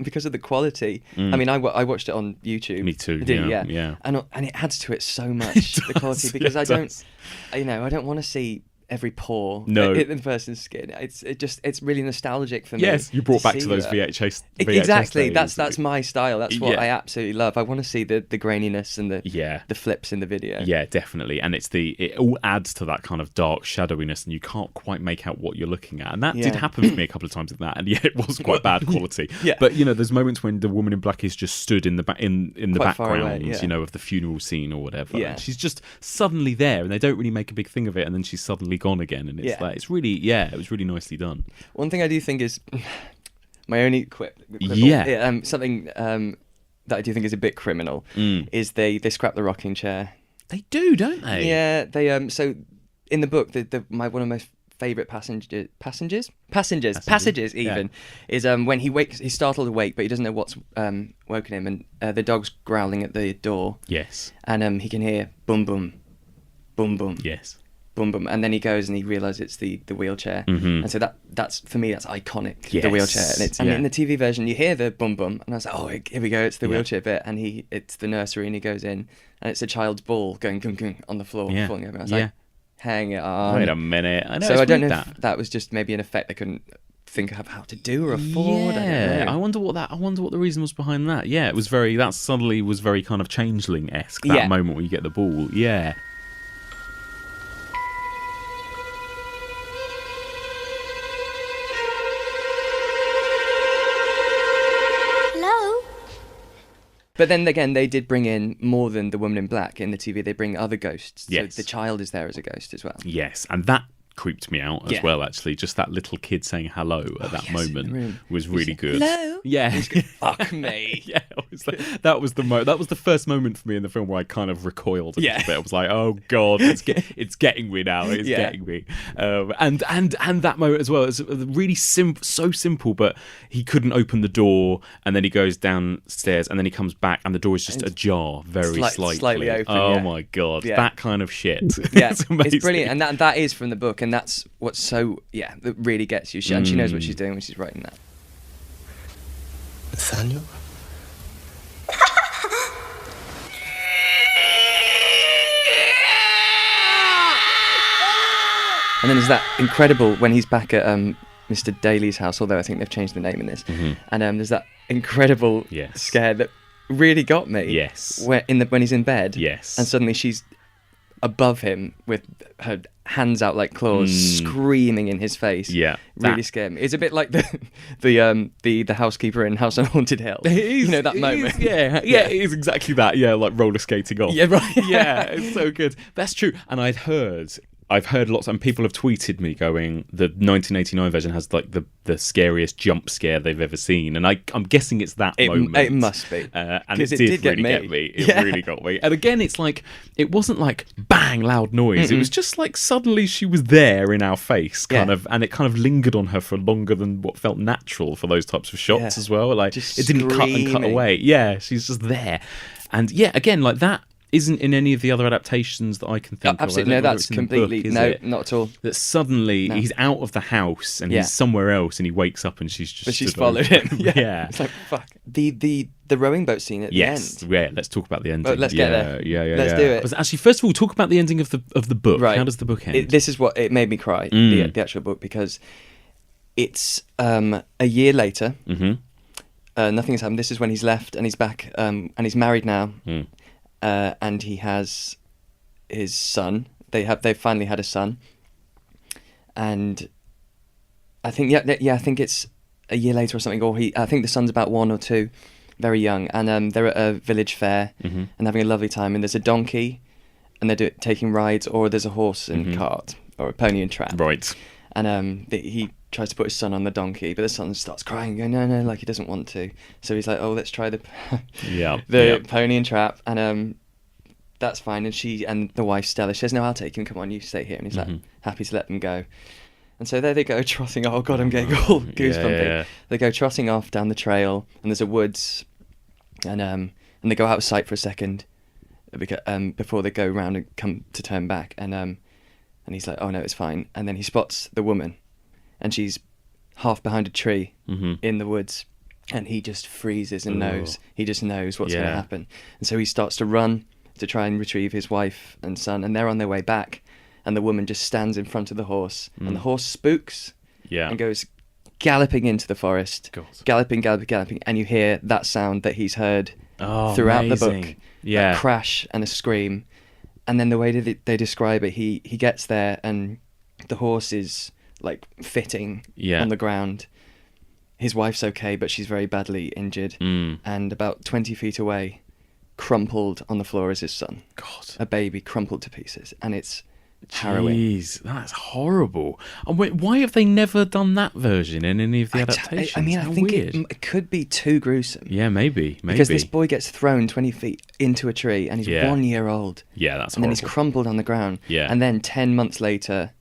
because of the quality. I mean, I watched it on YouTube. Me too. Yeah. And it adds to it so much, the quality, because I don't want to see every pore in the person's skin. It's really nostalgic for me. Yes, you brought back to those VHS exactly. days. That's my style. That's what I absolutely love. I want to see the graininess and the flips in the video. Yeah, definitely. And it all adds to that kind of dark shadowiness, and you can't quite make out what you're looking at. And that did happen for me a couple of times in that, and it was quite bad quality. But there's moments when the woman in black is just stood in the background, of the funeral scene or whatever. Yeah. And she's just suddenly there, and they don't really make a big thing of it, and then she's suddenly gone again, and it's really it was really nicely done. One thing I do think is my only something that I do think is a bit criminal is they scrap the rocking chair. They do, don't they? Yeah, they so in the book one of my favourite passages even is when he's startled awake, but he doesn't know what's woken him, and the dog's growling at the door. Yes. And he can hear boom boom boom boom. Yes. Boom boom, and then he goes and he realises it's the wheelchair, and so that's for me, that's iconic. Yes. The wheelchair, and in the TV version you hear the boom boom, and I was like, oh, here we go, it's the wheelchair bit, and it's the nursery, and he goes in, and it's a child's ball going gung gung on the floor, falling over. I was like, hang it on. Wait a minute. I know. So I don't know if that was just maybe an effect they couldn't think of how to do or afford. Yeah, I wonder what the reason was behind that. Yeah, that suddenly was very kind of Changeling-esque. That moment where you get the ball. Yeah. But then again, they did bring in more than the woman in black in the TV. They bring other ghosts. Yes. So the child is there as a ghost as well. Yes, and that creeped me out as well, actually. Just that little kid saying hello at that moment was really good. Hello? Yeah. Fuck me. Yeah, that was the first moment for me in the film where I kind of recoiled a little bit. I was like, oh God, it's getting me now. It's getting me. And that moment as well, it's really so simple, but he couldn't open the door, and then he goes downstairs, and then he comes back, and the door is just ajar very slightly open. Oh my God, that kind of shit. Yeah, it's amazing. It's brilliant, and that is from the book, and that's what's that really gets you. And she knows what she's doing when she's writing that. Nathaniel? And then there's that incredible when he's back at Mr. Daly's house, although I think they've changed the name in this. And there's that incredible scare that really got me. Yes. When he's in bed. Yes. And suddenly she's above him with her hands out like claws, screaming in his face. Yeah, really scared me. It's a bit like the housekeeper in House on Haunted Hill. It is, that moment. It is exactly that. Yeah, like roller skating off. Yeah, right. Yeah, it's so good. That's true. And I've heard lots, and people have tweeted me going, the 1989 version has like the scariest jump scare they've ever seen, and I'm guessing it's that moment. It must be, and it did really get me. It really got me. And again, it's like it wasn't like bang loud noise. It was just like suddenly she was there in our face, kind of, and it kind of lingered on her for longer than what felt natural for those types of shots as well. Like just it didn't cut away. Yeah, she's just there, and again, like that isn't in any of the other adaptations that I can think of. Absolutely, no, that's completely not at all. That suddenly he's out of the house and he's somewhere else, and he wakes up and she's followed him. Yeah, it's like fuck. The rowing boat scene at the end. Yeah, let's talk about the ending. Let's get there. Yeah. Let's do it. But actually, first of all, talk about the ending of the book. Right. How does the book end? This is what it made me cry. The actual book, because it's a year later. Nothing has happened. This is when he's left and he's back and he's married now. And he has his son. They've finally had a son, and I think I think it's a year later or something. Or I think the son's about 1 or 2, very young, and they're at a village fair and having a lovely time. And there's a donkey and they're taking rides, or there's a horse and cart or a pony and trap. Right. And he tries to put his son on the donkey, but the son starts crying, going, no, like he doesn't want to. So he's like, oh, let's try the pony and trap, and that's fine. And the wife Stella, she says, no, I'll take him. Come on, you stay here. And he's like, happy to let them go. And so there they go trotting. Oh God, I'm getting all goosebumpy. Yeah. They go trotting off down the trail, and there's a woods, and they go out of sight for a second, before they go round and come to turn back. And he's like, oh no, it's fine. And then he spots the woman, and she's half behind a tree in the woods, and he just freezes and knows. He just knows what's going to happen. And so he starts to run to try and retrieve his wife and son, and they're on their way back, and the woman just stands in front of the horse, and the horse spooks and goes galloping into the forest, galloping, and you hear that sound that he's heard throughout the book, a crash and a scream. And then the way that they describe it, he gets there, and the horse is like fitting on the ground. His wife's okay, but she's very badly injured, and about 20 feet away, crumpled on the floor, is his son. God, a baby crumpled to pieces, and it's harrowing. Jeez, that's horrible. And why have they never done that version in any of the adaptations? I mean, I think weird. it could be too gruesome. Yeah, maybe. Because this boy gets thrown 20 feet into a tree, and he's 1 year old. Yeah, that's and horrible. then he's crumpled on the ground. Yeah. And then 10 months later,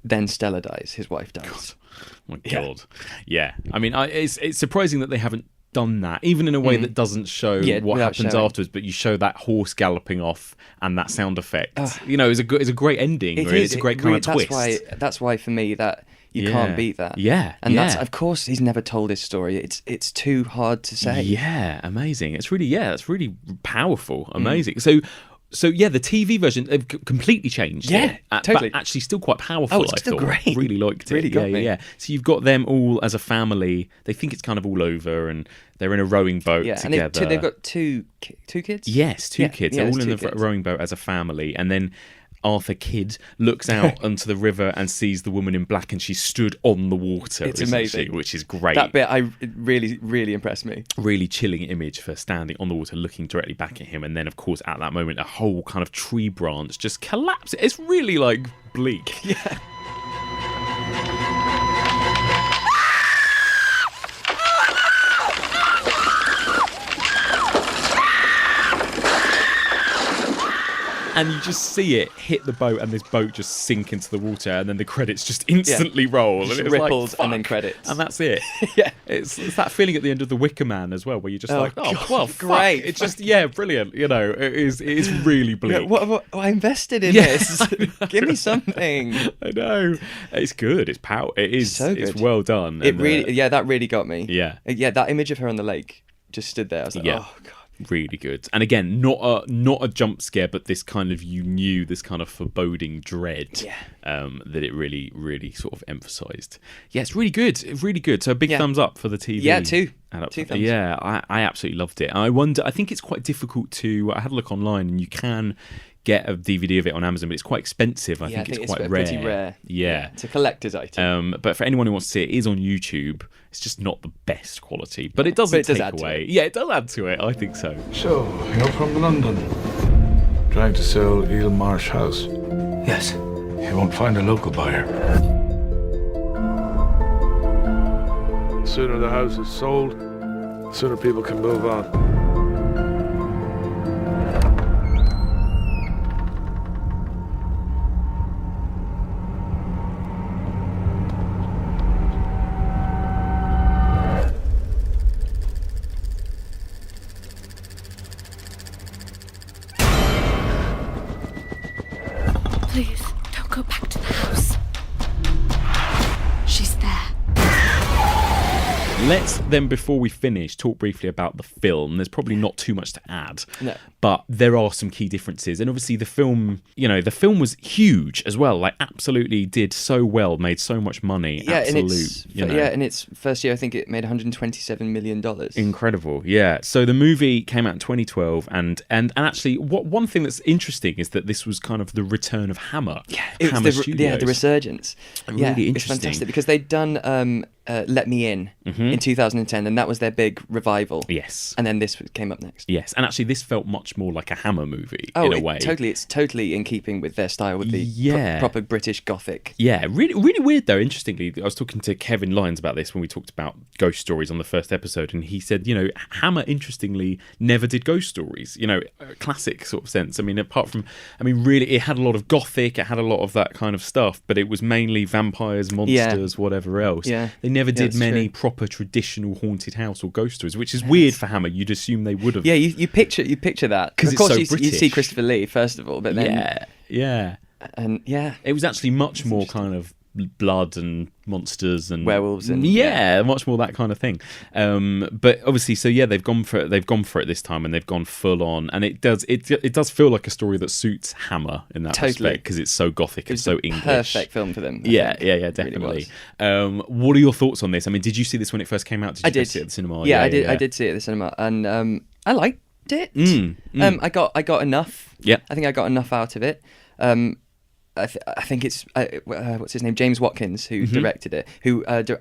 then Stella dies. His wife dies. God. Oh my God. Yeah. I mean, it's surprising that they haven't done that, even in a way that doesn't show what happens afterwards, but you show that horse galloping off and that sound effect. It's a great ending. It's a great kind of twist. That's why for me that you can't beat that. Yeah. And that's, of course, he's never told his story. It's too hard to say. Yeah, amazing. It's really powerful. Amazing. So yeah, the TV version they've completely changed. Yeah, totally. But actually, still quite powerful. It's still great. Really liked it. Really got me. Yeah. So you've got them all as a family. They think it's kind of all over, and they're in a rowing boat together. And they've got two kids. Yes, two kids. They're all in the rowing boat as a family, and then Arthur Kidd looks out onto the river and sees the woman in black, and she's stood on the water. It's amazing, which is great. That bit it really impressed me. Really chilling image for standing on the water, looking directly back at him, and then of course at that moment a whole kind of tree branch just collapses. It's really like bleak. Yeah. And you just see it hit the boat, and this boat just sink into the water, and then the credits just instantly roll. Just and it's ripples, like, and then credits. And that's it. Yeah. It's that feeling at the end of The Wicker Man as well, where you're just God, great. It's just, brilliant. It is really bleak. I invested in this. Give me something. I know. It's good. It's power. It is so good. It's well done. It really, that really got me. Yeah. Yeah, that image of her on the lake just stood there. I was like, oh God. Really good. And again, not a jump scare, but this kind of, this kind of foreboding dread that it really, really sort of emphasised. Yeah, it's really good. Really good. So a big thumbs up for the TV. Yeah, two thumbs. Yeah, I absolutely loved it. I think it's quite difficult to... I had a look online, and you can get a DVD of it on Amazon, but it's quite expensive. I think it's quite rare. Pretty rare. Yeah. It's a collector's item. But for anyone who wants to see it, it is on YouTube. It's just not the best quality, but it doesn't take away. Yeah, it does add to it. I think so. So, you're from London, trying to sell Eel Marsh House. Yes. You won't find a local buyer. The sooner the house is sold, the sooner people can move on. Please, don't go back to the house. She's there. Let's then, before we finish, talk briefly about the film. There's probably not too much to add, no. But there are some key differences. And obviously the film, the film was huge as well. Like, absolutely did so well, made so much money. Yeah, in its first year, I think it made $127 million. Incredible, yeah. So the movie came out in 2012, and actually, one thing that's interesting is that this was kind of the return of Hammer. Yeah, it was the resurgence. Really interesting. It's fantastic because they'd done Let Me In 2010, and that was their big revival. Yes. And then this came up next. Yes, and actually this felt much more like a Hammer movie in a way. It's totally in keeping with their style, with the proper British Gothic. Yeah, really, really weird though. Interestingly, I was talking to Kevin Lyons about this when we talked about ghost stories on the first episode, and he said, Hammer, interestingly, never did ghost stories, classic sort of sense. I mean, really, it had a lot of Gothic, it had a lot of that kind of stuff, but it was mainly vampires, monsters, whatever else. Yeah. They never did many proper traditional haunted house or ghost stories, which is weird for Hammer. You'd assume they would have. Yeah, you picture that. Because of course, it's so British. you see Christopher Lee first of all, but then and it was actually much more kind of blood and monsters and werewolves and much more that kind of thing. But obviously, they've gone for it this time, and they've gone full on, and it does feel like a story that suits Hammer in that respect, because it's so Gothic and so English. Perfect film for them. Yeah, definitely. Really what are your thoughts on this? I mean, did you see this when it first came out? Did you see it at the cinema? Yeah, I did. I did see it at the cinema, and I liked it. I got enough. Yeah, I think I got enough out of it. I think it's what's his name, James Watkins, who directed it.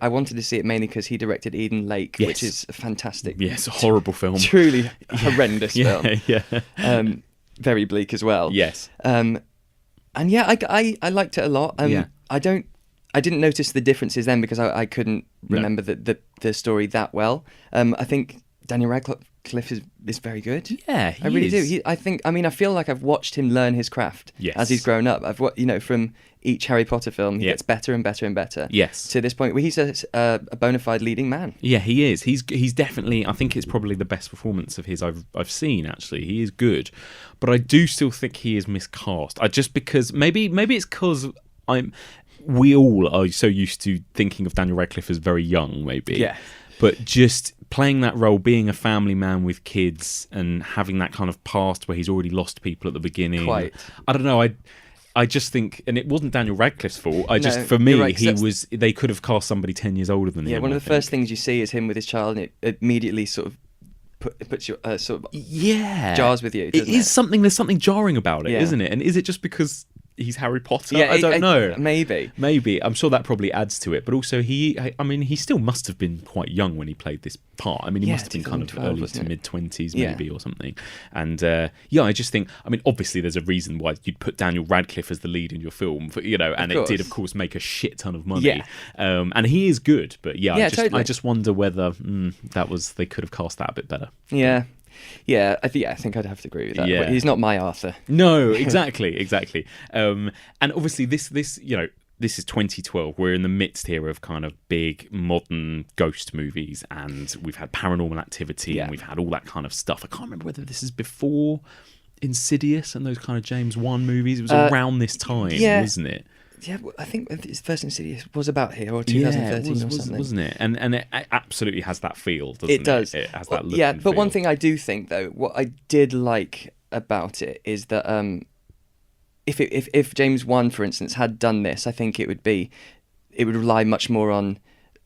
I wanted to see it mainly because he directed Eden Lake, which is a fantastic. Yes, a horrible film. Truly horrendous film. Yeah. Very bleak as well. Yes. And I liked it a lot. I didn't notice the differences then because I couldn't remember the story that well. I think Daniel Radcliffe is very good. Yeah, I really do. I feel like I've watched him learn his craft as he's grown up. From each Harry Potter film, he gets better and better and better. Yes. To this point where he's a bona fide leading man. Yeah, he is. He's definitely. I think it's probably the best performance of his I've seen. Actually, he is good, but I do still think he is miscast. Because maybe it's because we all are so used to thinking of Daniel Radcliffe as very young, maybe. Yeah. But just playing that role, being a family man with kids and having that kind of past where he's already lost people at the beginning. Quite. I don't know. I just think, and it wasn't Daniel Radcliffe's fault. For me, they could have cast somebody 10 years older than him. Yeah, one of the first things you see is him with his child, and it immediately sort of puts you sort of jars with you. It is something. There's something jarring about it, isn't it? And is it just because he's Harry Potter? I don't know. Maybe. I'm sure that probably adds to it. But also, he still must have been quite young when he played this part. I mean, he must have been kind of early to mid-20s maybe or something. And I just think, obviously there's a reason why you'd put Daniel Radcliffe as the lead in your film, and it did, of course, make a shit ton of money. Yeah. And he is good, but totally. I just wonder whether they could have cast that a bit better. Yeah. Yeah, I think I'd have to agree with that. But he's not my Arthur. No, exactly. And obviously, this is 2012. We're in the midst here of kind of big modern ghost movies, and we've had Paranormal Activity, and we've had all that kind of stuff. I can't remember whether this is before Insidious and those kind of James Wan movies. It was around this time, wasn't it? Yeah, I think his first Insidious was about here, or 2013 or something. Wasn't it? And it absolutely has that feel, doesn't it? It does. It has that look. Yeah, and but feel. one thing I do think, though, what I did like about it is that if James Wan, for instance, had done this, I think it would rely much more on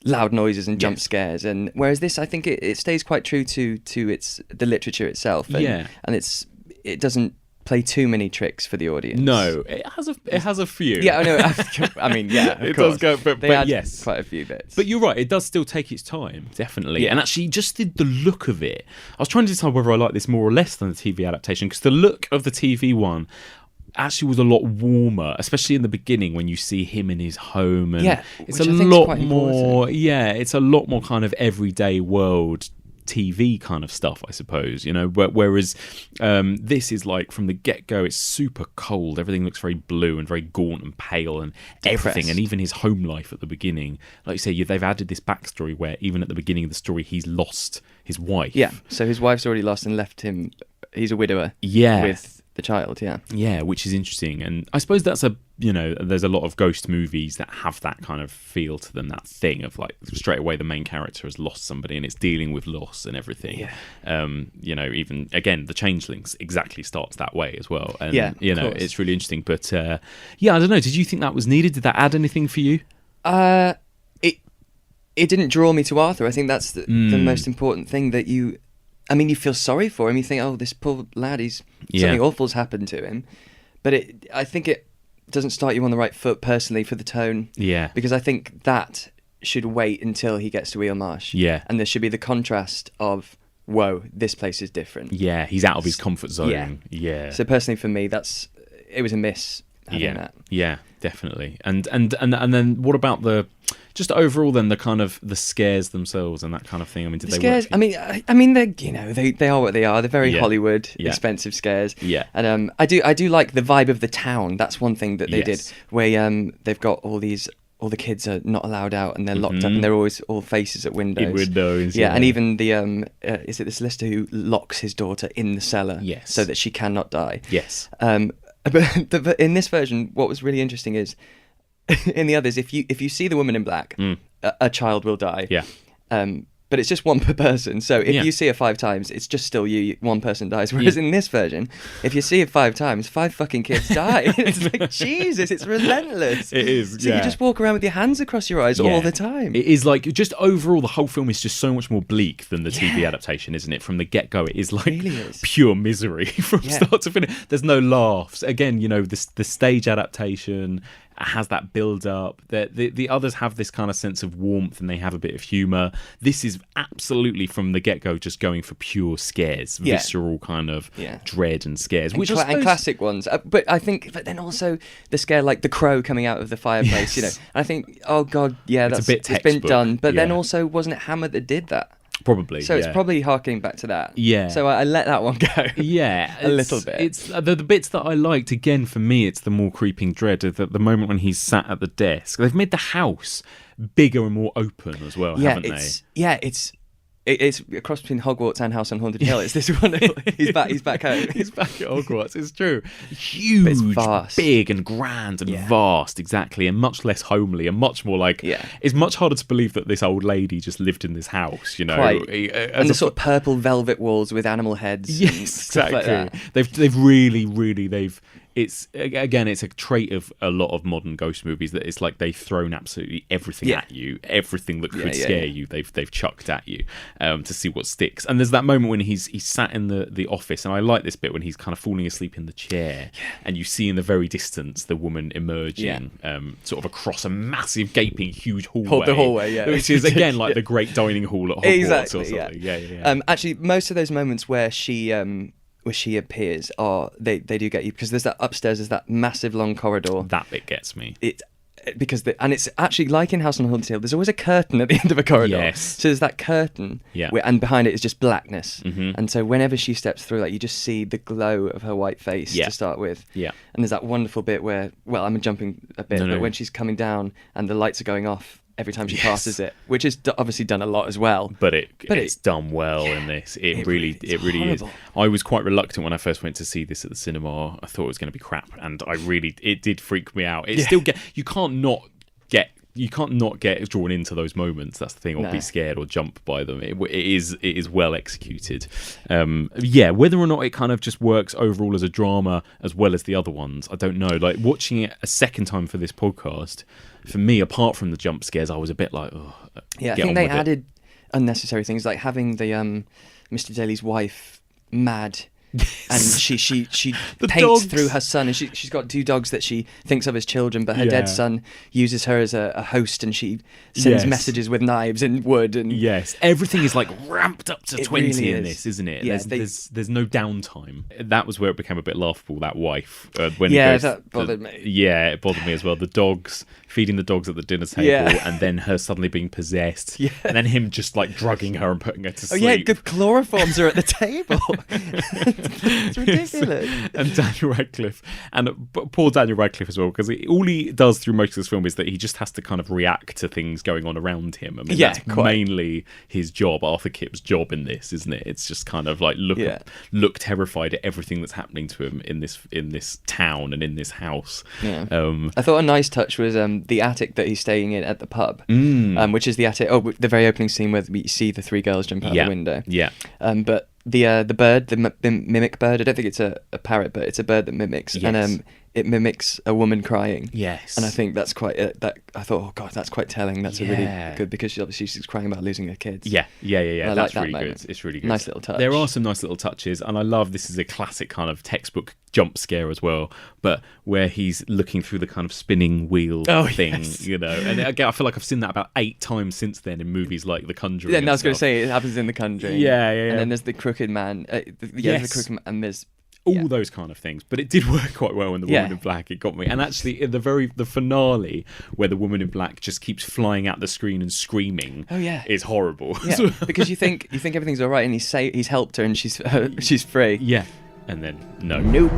loud noises and jump scares, and whereas this, I think it stays quite true to the literature itself, and it doesn't play too many tricks for the audience. No, it has a few. Yeah, I know. It does go, but yes, quite a few bits. But you're right, it does still take its time, definitely. And actually, just the look of it, I was trying to decide whether I like this more or less than the TV adaptation, because the look of the TV one actually was a lot warmer, especially in the beginning when you see him in his home, and it's a lot more. Yeah, it's a lot more kind of everyday world TV kind of stuff, I suppose, whereas this is like from the get-go, it's super cold, everything looks very blue and very gaunt and pale and everything, and even his home life at the beginning, like you say, they've added this backstory where even at the beginning of the story he's lost his wife. Yeah, so his wife's already lost and left him, he's a widower with the child. Yeah, which is interesting, and I suppose that's there's a lot of ghost movies that have that kind of feel to them, that thing of like straight away the main character has lost somebody and it's dealing with loss and everything. Even again the Changelings exactly starts that way as well, and it's really interesting. But I don't know, did you think that was needed? Did that add anything for you? It didn't draw me to Arthur. I think that's the most important thing, that you feel sorry for him. You think, oh, this poor lad, something awful's happened to him. But I think it doesn't start you on the right foot personally for the tone. Yeah. Because I think that should wait until he gets to Wheelmarsh. Yeah. And there should be the contrast of, whoa, this place is different. Yeah, he's out of his comfort zone. Yeah. So personally for me, it was a miss having that. Yeah, definitely. And then what about just overall then the kind of the scares themselves and that kind of thing? I mean, did the they scares? work? I mean, they are what they are. They're very Hollywood, expensive scares. Yeah. And I do like the vibe of the town. That's one thing that they did, where they've got all the kids are not allowed out and they're locked up and they're always all faces at windows. In windows. Yeah, and even the is it the solicitor who locks his daughter in the cellar? Yes. So that she cannot die. Yes. But in this version, what was really interesting is, in the others, if you see the woman in black, a child will die. Yeah. But it's just one per person. So if you see her 5 times, it's just still you. One person dies. Whereas in this version, if you see it 5 times, 5 fucking kids die. It's like, Jesus, it's relentless. It is. So you just walk around with your hands across your eyes all the time. It is like, just overall, the whole film is just so much more bleak than the TV adaptation, isn't it? From the get-go, it is like pure misery from start to finish. There's no laughs. Again, the stage adaptation has that build up. The others have this kind of sense of warmth and they have a bit of humour. This is absolutely from the get-go just going for pure scares, visceral kind of dread and scares, and classic ones. But then also the scare like the crow coming out of the fireplace. And I think, oh god, it's been done. But then also, wasn't it Hammer that did that? Probably. So it's probably harkening back to that. Yeah. So I let that one go. Yeah. A little bit. It's the bits that I liked, again, for me, it's the more creeping dread of the moment when he's sat at the desk. They've made the house bigger and more open as well, haven't they? Yeah, it's a cross between Hogwarts and House on Haunted Hill. It's this one. He's back home. He's back at Hogwarts. It's true. Huge, it's vast, big and grand and vast, exactly, and much less homely and much more like. Yeah. It's much harder to believe that this old lady just lived in this house. Quite. And the sort of purple velvet walls with animal heads. Yes, and stuff exactly. like that. They've really. It's a trait of a lot of modern ghost movies that it's like they've thrown absolutely everything at you, everything that could scare you. They've chucked at you to see what sticks. And there's that moment when he's sat in the office, and I like this bit when he's kind of falling asleep in the chair, and you see in the very distance the woman emerging, sort of across a massive, gaping, huge hallway. The hallway, which is again like the great dining hall at Hogwarts or something. Yeah. Actually, most of those moments where she appears they do get you, because there's that upstairs, there's that massive long corridor. That bit gets me. And it's actually like in House on Haunted Hill, there's always a curtain at the end of a corridor. Yes. So there's that curtain, and behind it is just blackness. Mm-hmm. And so whenever she steps through, like, you just see the glow of her white face to start with. Yeah. And there's that wonderful bit where, well, I'm jumping a bit, but when she's coming down and the lights are going off every time she passes it, which is obviously done a lot as well. But it's done well in this. It really is. I was quite reluctant when I first went to see this at the cinema. I thought it was going to be crap, and it did freak me out. You can't not get drawn into those moments. That's the thing, or be scared or jump by them. It is well executed. Whether or not it kind of just works overall as a drama as well as the other ones, I don't know. Like, watching it a second time for this podcast, for me, apart from the jump scares, I was a bit like, I think they added unnecessary things, like having the Mr. Daly's wife mad. And she paints dogs. through her son, and she's got 2 dogs that she thinks of as children, but her dead son uses her as a host, and she sends messages with knives and wood. And everything is like ramped up to 20 really in this, isn't it? Yeah, there's no downtime. That was where it became a bit laughable. That wife, when that bothered me. Yeah, it bothered me as well. The dogs, feeding the dogs at the dinner table, and then her suddenly being possessed, and then him just like drugging her and putting her to sleep. Oh yeah, the chloroforms are at the table. It's ridiculous. And Daniel Radcliffe, and poor Daniel Radcliffe as well, because all he does through most of this film is that he just has to kind of react to things going on around him. I mean, that's mainly his job, Arthur Kipp's job in this, isn't it? It's just kind of like look terrified at everything that's happening to him in this town and in this house. Yeah. I thought a nice touch was the attic that he's staying in at the pub, which is the attic. Oh, the very opening scene where we see the 3 girls jump out the window. Yeah. But the bird, the mimic bird, I don't think it's a parrot, but it's a bird that mimics. Yes. And it mimics a woman crying. Yes. And I think that's quite I thought, oh god, that's quite telling. That's a really good, because she's crying about losing her kids. Yeah. I That's like that really moment. good. It's really good. Nice little touch. There are some nice little touches, and I love this is a classic kind of textbook jump scare as well, but where he's looking through the kind of spinning wheel thing, yes. you know. And again, I feel like I've seen that about 8 times since then in movies like The Conjuring. Yeah, and I was going to stuff. say it happens in The Conjuring. Yeah. And then there's the crooked man. Yes. The crooked man, and there's all those kind of things, but it did work quite well in The Woman in Black. It got me. And actually in the finale where the Woman in Black just keeps flying out the screen and screaming is horrible. Yeah, because you think everything's all right, and he's helped her and she's free. Yeah, and then Nope.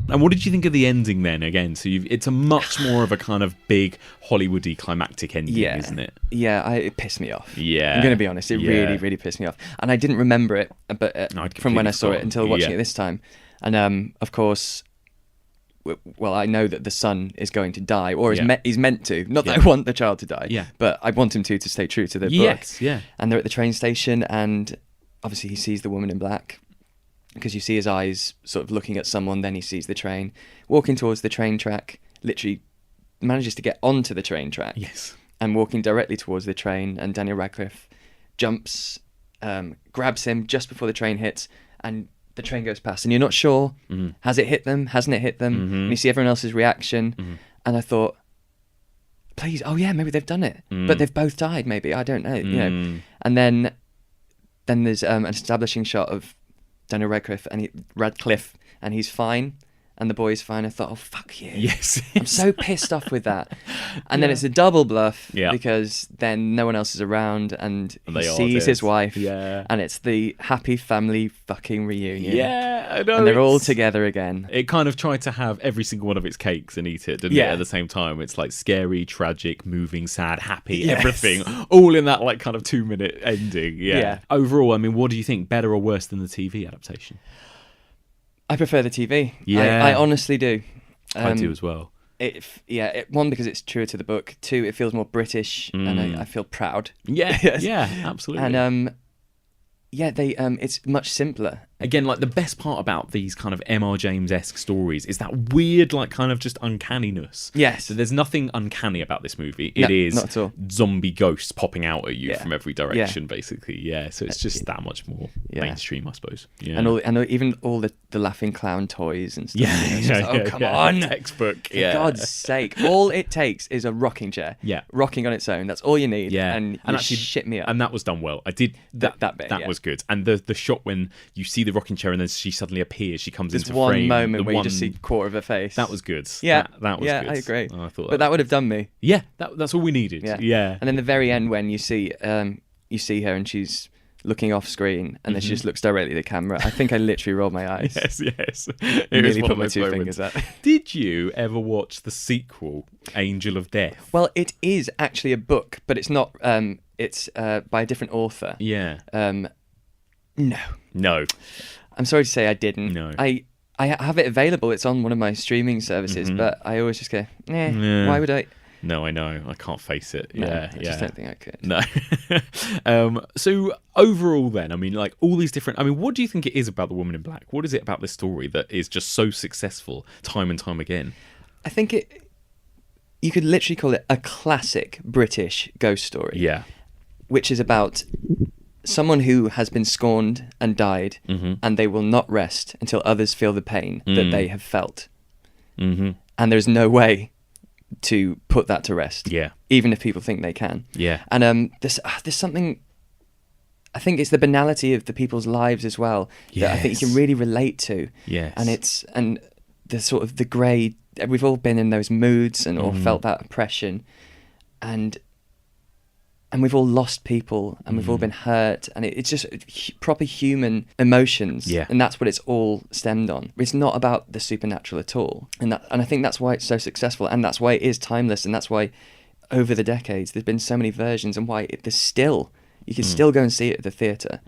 And what did you think of the ending then? Again, so it's a much more of a kind of big Hollywoody climactic ending, isn't it? Yeah, it pissed me off. Yeah. I'm going to be honest, it really, really pissed me off. And I didn't remember it but from when I saw it until watching it this time. And of course, well, I know that the son is going to die, or he's meant to. Not that I want the child to die, but I want him to stay true to the book. Yes, yeah. And they're at the train station, and obviously he sees the woman in black, because you see his eyes sort of looking at someone, then he sees the train, walking towards the train track, literally manages to get onto the train track. Yes. And walking directly towards the train, and Daniel Radcliffe jumps, grabs him just before the train hits, and the train goes past, and you're not sure, has it hit them, hasn't it hit them? And you see everyone else's reaction, and I thought, please, maybe they've done it, but they've both died, maybe, I don't know, you know. And then there's an establishing shot of Daniel Radcliffe, and he's fine, and the boy's fine. I thought, oh, fuck you. Yes. I'm so pissed off with that. And then it's a double bluff, Yeah. because then no one else is around, and he they are sees dead. his wife, Yeah. and it's the happy family fucking reunion. Yeah, I know. And they're all together again. It kind of tried to have every single one of its cakes and eat it, didn't it, at the same time? It's like scary, tragic, moving, sad, happy, Yes. everything, all in that like kind of 2-minute ending. Yeah. Overall, I mean, what do you think? Better or worse than the TV adaptation? I prefer the TV. Yeah. I honestly do. I do as well. One, because it's truer to the book. 2, it feels more British, and I feel proud. Yeah, Yes. yeah, absolutely. And it's much simpler. Again, like the best part about these kind of M.R. James-esque stories is that weird, like kind of just uncanniness. Yes. So there's nothing uncanny about this movie. No, It is not at all. zombie ghosts popping out at you Yeah. from every direction, basically. Yeah, so it's just that much more mainstream, I suppose. Yeah. And even all the laughing clown toys and stuff. Yeah, You know, it's just, come on. Textbook. For Yeah. God's sake. All it takes is a rocking chair. Yeah. Rocking on its own. That's all you need. Yeah, And actually, shit me up. and that was done well. I did that bit, That yeah. was good. And the shot when you see the rocking chair and then she suddenly appears, she comes There's into one frame. moment where you just see a quarter of her face. That was good. Yeah. that was yeah, good. I agree. I thought But that would have done me. Yeah, that's all we needed. Yeah. And then the very end, when you see her and she's looking off screen, and then she just looks directly at the camera. I think I literally rolled my eyes. Yes. I It was nearly one put of my those 2 moments. fingers up. Did you ever watch the sequel, Angel of Death? Well, it is actually a book, but it's not. It's by a different author. Yeah. No. I'm sorry to say I didn't. No. I have it available. It's on one of my streaming services, but I always just go, Yeah. why would I? No, I know. I can't face it. No, Yeah, I just don't think I could. No. So overall then, I mean, like all these different... I mean, what do you think it is about The Woman in Black? What is it about this story that is just so successful time and time again? I think you could literally call it a classic British ghost story. Yeah. Which is about someone who has been scorned and died, and they will not rest until others feel the pain that they have felt. And there's no way to put that to rest. Yeah. Even if people think they can. Yeah. And there's something... I think it's the banality of the people's lives as well that I think you can really relate to. Yes. And the sort of the grey... We've all been in those moods and all felt that oppression. And we've all lost people, and we've all been hurt, and it's just proper human emotions. Yeah. And that's what it's all stemmed on. It's not about the supernatural at all. And I think that's why it's so successful, and that's why it is timeless, and that's why over the decades there's been so many versions, and why you can still go and see it at the theatre.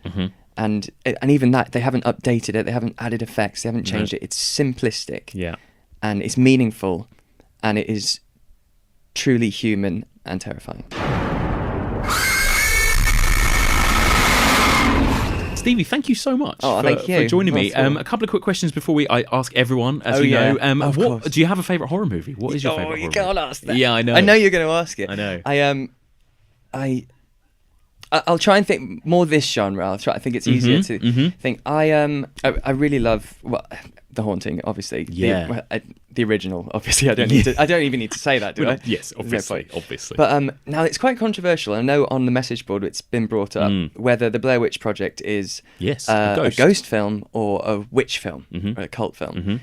And even that, they haven't updated it, they haven't added effects, they haven't changed it. It's simplistic. Yeah. And it's meaningful, and it is truly human and terrifying. Stevie, thank you so much thank you. for joining me. That's cool. A couple of quick questions before I ask everyone, as you know. Of course. Do you have a favourite horror movie? What is your favourite horror you movie? can't ask that. Yeah, I know. I know you're going to ask it. I know. I'll try and think more this genre. I think it's easier to think. I really love The Haunting, obviously. Yeah. The original, obviously. I don't even need to say that, do I? Yes, obviously. But now it's quite controversial. I know on the message board it's been brought up whether the Blair Witch Project is a ghost film or a witch film, or a cult film.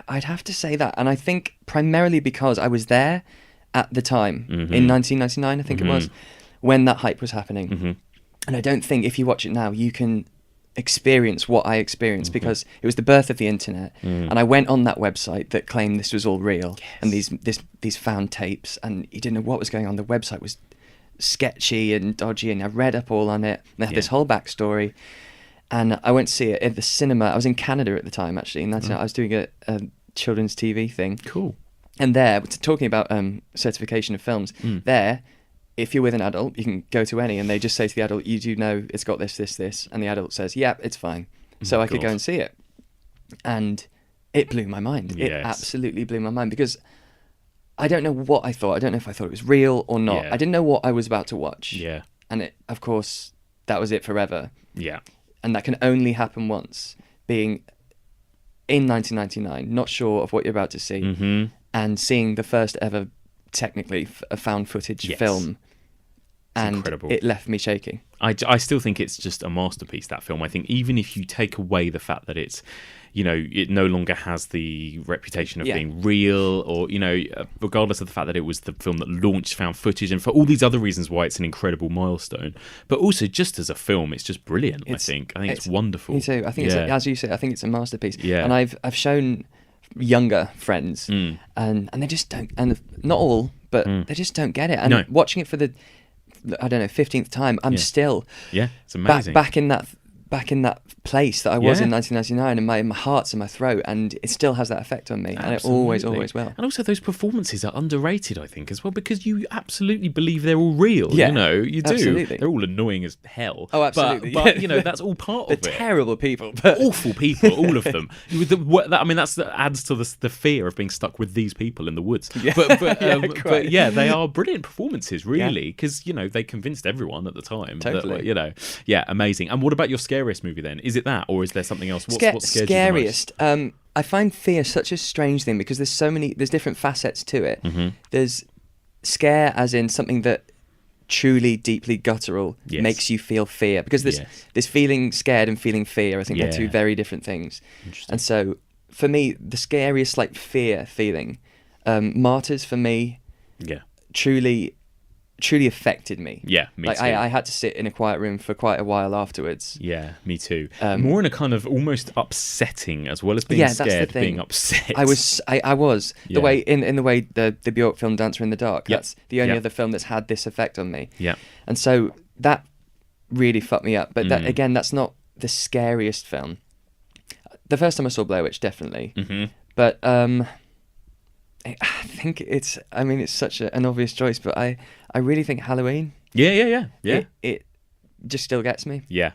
I'd have to say that, and I think primarily because I was there at the time in 1999, I think it was, when that hype was happening. And I don't think if you watch it now you can experience what I experienced because it was the birth of the internet, and I went on that website that claimed this was all real, and these found tapes, and you didn't know what was going on. The website was sketchy and dodgy, and I read up all on it. They had this whole backstory, and I went to see it at the cinema. I was in Canada at the time, actually, and I was doing a children's TV thing. Cool. And there, talking about certification of films, there, if you're with an adult, you can go to any, and they just say to the adult, you do know it's got this, and the adult says, yeah, it's fine. So I could go and see it. And it blew my mind. Yes. It absolutely blew my mind, because I don't know what I thought. I don't know if I thought it was real or not. Yeah. I didn't know what I was about to watch. Yeah. And it, of course, that was it forever. Yeah. And that can only happen once, being in 1999, not sure of what you're about to see, and seeing the first ever, technically, a found footage film. And incredible. It left me shaking. I still think it's just a masterpiece, that film. I think even if you take away the fact that it's, it no longer has the reputation of being real, or, regardless of the fact that it was the film that launched found footage, and for all these other reasons why it's an incredible milestone, but also just as a film, it's just brilliant, I think it's wonderful. Me too. I think it's as you say, I think it's a masterpiece. Yeah. And I've shown younger friends, and they just don't, and not all, but they just don't get it. And watching it for the 15th time, I'm still it's amazing. back in that place that I was in 1999, and my heart's in my throat, and it still has that effect on me. Absolutely. And it always will. And also those performances are underrated, I think, as well, because you absolutely believe they're all real. You do. Absolutely. They're all annoying as hell. Oh, absolutely. But that's all part of They're it. terrible people, but awful people, all of them. That adds to the fear of being stuck with these people in the woods. But they are brilliant performances, really, because they convinced everyone at the time. Totally. That, amazing. And what about your scariest movie then? Is it that, or is there something else? What scared scariest? you the most? I find fear such a strange thing, because there's different facets to it. There's scare as in something that truly deeply guttural makes you feel fear, because there's feeling scared and feeling fear. I think they're two very different things. And so for me, the scariest fear feeling, Martyrs for me, truly affected me. Yeah, me too. I had to sit in a quiet room for quite a while afterwards. Yeah, me too. More in a kind of almost upsetting, as well as being scared, that's the thing. being upset. I was the way in the way the Bjork film Dancer in the Dark. That's the only other film that's had this effect on me. Yeah. And so that really fucked me up. But that, again, that's not the scariest film. The first time I saw Blair Witch, definitely. But I think it's such an obvious choice, but I really think Halloween. Yeah. It just still gets me. Yeah.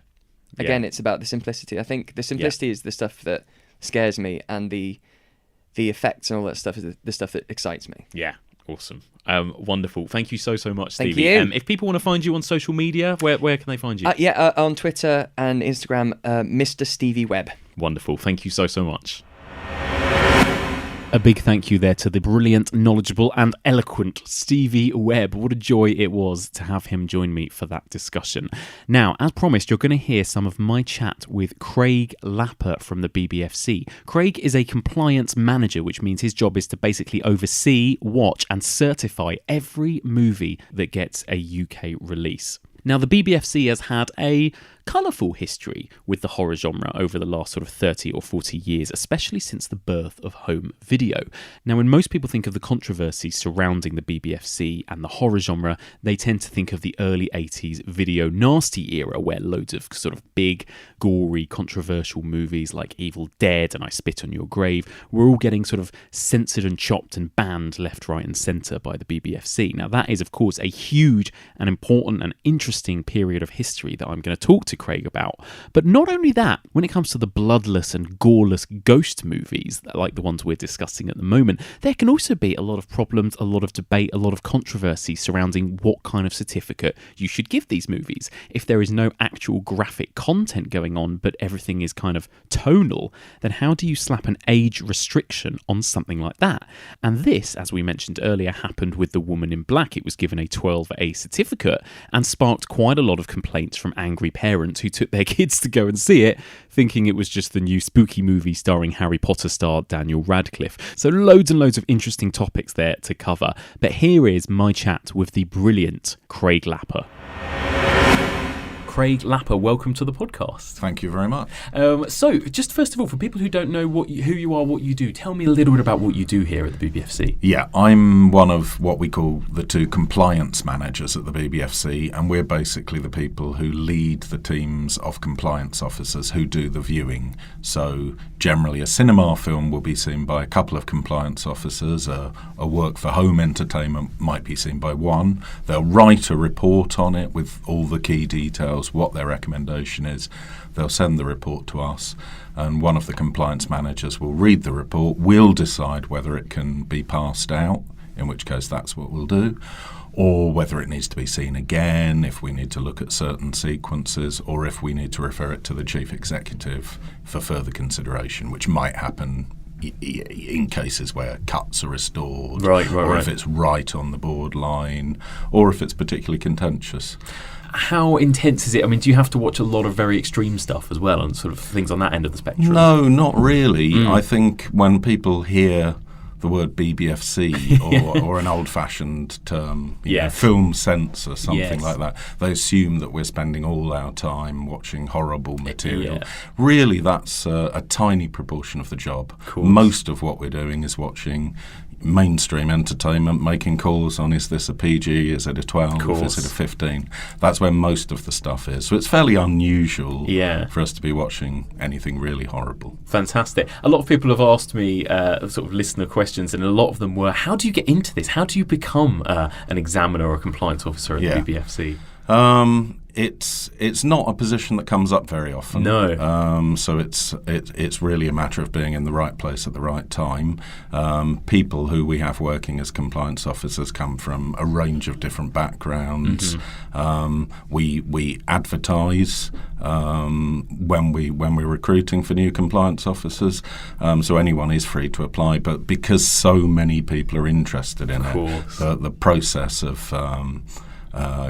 Again, it's about the simplicity. I think the simplicity is the stuff that scares me, and the effects and all that stuff is the stuff that excites me. Yeah. Awesome. Wonderful. Thank you so much, Thank Stevie. you. If people want to find you on social media, where can they find you? On Twitter and Instagram, Mr. Stevie Webb. Wonderful. Thank you so much. A big thank you there to the brilliant, knowledgeable and eloquent Stevie Webb. What a joy it was to have him join me for that discussion. Now, as promised, you're going to hear some of my chat with Craig Lapper from the BBFC. Craig is a compliance manager, which means his job is to basically oversee, watch and certify every movie that gets a UK release. Now, the BBFC has had a colourful history with the horror genre over the last sort of 30 or 40 years, especially since the birth of home video. Now, when most people think of the controversies surrounding the BBFC and the horror genre, they tend to think of the early 80s video nasty era, where loads of sort of big, gory, controversial movies like Evil Dead and I Spit on Your Grave were all getting sort of censored and chopped and banned left, right and centre by the BBFC. Now, that is, of course, a huge and important and interesting period of history that I'm going to talk to Craig about. But not only that, when it comes to the bloodless and goreless ghost movies, like the ones we're discussing at the moment, there can also be a lot of problems, a lot of debate, a lot of controversy surrounding what kind of certificate you should give these movies. If there is no actual graphic content going on, but everything is kind of tonal, then how do you slap an age restriction on something like that? And this, as we mentioned earlier, happened with The Woman in Black. It was given a 12A certificate and sparked quite a lot of complaints from angry parents who took their kids to go and see it, thinking it was just the new spooky movie starring Harry Potter star Daniel Radcliffe. So loads and loads of interesting topics there to cover. But here is my chat with the brilliant Craig Lapper. Craig Lapper, welcome to the podcast. Thank you very much. So, just first of all, for people who don't know who you are, what you do, tell me a little bit about what you do here at the BBFC. Yeah, I'm one of what we call the two compliance managers at the BBFC, and we're basically the people who lead the teams of compliance officers who do the viewing. So, generally, a cinema film will be seen by a couple of compliance officers. A work for home entertainment might be seen by one. They'll write a report on it with all the key details, what their recommendation is. They'll send the report to us, and one of the compliance managers will read the report. We'll decide whether it can be passed out, in which case that's what we'll do, or whether it needs to be seen again, if we need to look at certain sequences, or if we need to refer it to the chief executive for further consideration, which might happen in cases where cuts are restored, or if it's right on the borderline, or if it's particularly contentious. How intense is it? I mean, do you have to watch a lot of very extreme stuff as well, and sort of things on that end of the spectrum? No, not really. I think when people hear the word BBFC or an old-fashioned term, film censor, something like that, they assume that we're spending all our time watching horrible material. Really, that's a tiny proportion of the job. Most of what we're doing is watching mainstream entertainment, making calls on is this a PG, is it a 12, is it a 15. That's where most of the stuff is. So it's fairly unusual for us to be watching anything really horrible. Fantastic. A lot of people have asked me sort of listener questions, and a lot of them were, how do you get into this? How do you become an examiner or a compliance officer at the BBFC? It's not a position that comes up very often. No. So it's really a matter of being in the right place at the right time. People who we have working as compliance officers come from a range of different backgrounds. We advertise when we're recruiting for new compliance officers. So anyone is free to apply, but because so many people are interested in it, the process of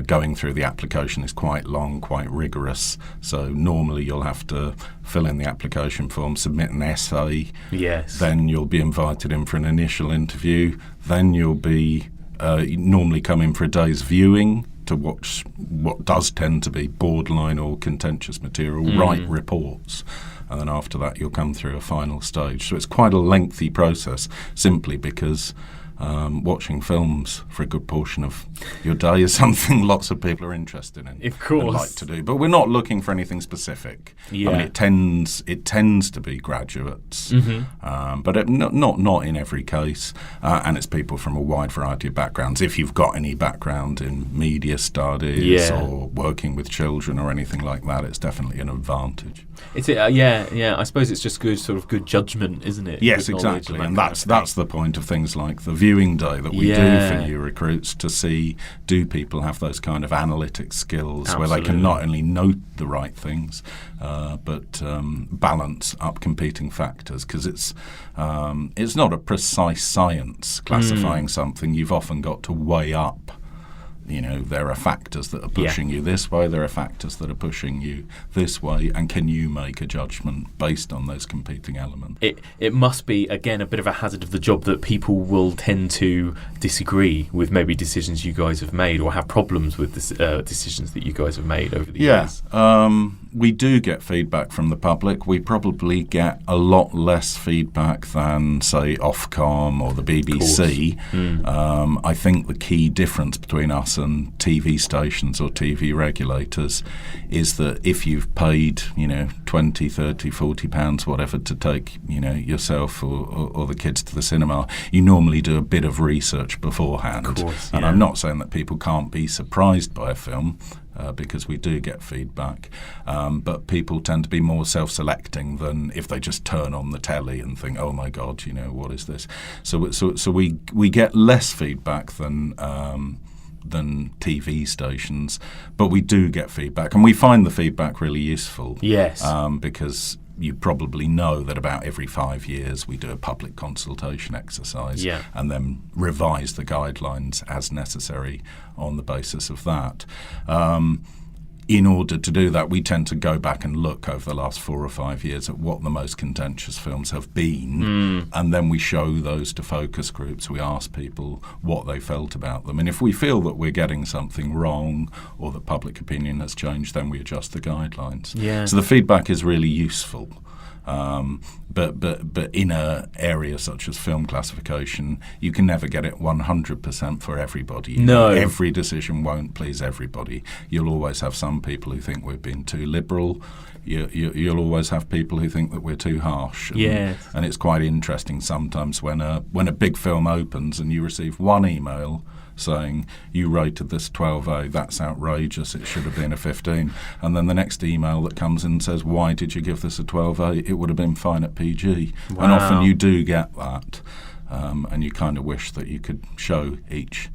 going through the application is quite long, quite rigorous. So normally you'll have to fill in the application form, submit an essay. Then you'll be invited in for an initial interview. Then you'll be normally come in for a day's viewing to watch what does tend to be borderline or contentious material, write reports. And then after that you'll come through a final stage. So it's quite a lengthy process, simply because watching films for a good portion of your day is something lots of people are interested in. Of course. And like to do. But we're not looking for anything specific. I mean, it tends to be graduates, but not in every case. And it's people from a wide variety of backgrounds. If you've got any background in media studies or working with children or anything like that, it's definitely an advantage. I suppose it's just good judgment, isn't it? Yes, exactly. And that's the point of things like the viewing day that we do for new recruits, to see, do people have those kind of analytic skills where they can not only note the right things but balance up competing factors, because it's not a precise science classifying something. You've often got to weigh up there are factors that are pushing you this way, there are factors that are pushing you this way, and can you make a judgment based on those competing elements? It must be, again, a bit of a hazard of the job that people will tend to disagree with maybe decisions you guys have made, or have problems with decisions that you guys have made over the years. We do get feedback from the public. We probably get a lot less feedback than, say, Ofcom or the BBC. I think the key difference between us and TV stations or TV regulators is that if you've paid, 20, 30, 40 pounds, whatever, to take, yourself or the kids to the cinema, you normally do a bit of research beforehand. Of course, and I'm not saying that people can't be surprised by a film, because we do get feedback, but people tend to be more self-selecting than if they just turn on the telly and think, oh my God, what is this? So we get less feedback than TV stations, but we do get feedback, and we find the feedback really useful. Yes. Because you probably know that about every 5 years we do a public consultation exercise, and then revise the guidelines as necessary on the basis of that. In order to do that, we tend to go back and look over the last 4 or 5 years at what the most contentious films have been, and then we show those to focus groups. We ask people what they felt about them, and if we feel that we're getting something wrong or that public opinion has changed, then we adjust the guidelines. So the feedback is really useful. But in an area such as film classification, you can never get it 100% for everybody. No. Every decision won't please everybody. You'll always have some people who think we've been too liberal. You'll always have people who think that we're too harsh. And it's quite interesting sometimes when a big film opens and you receive one email saying, you rated this 12A, that's outrageous, it should have been a 15. And then the next email that comes in says, why did you give this a 12A? It would have been fine at PG. Wow. And often you do get that. And you kind of wish that you could show each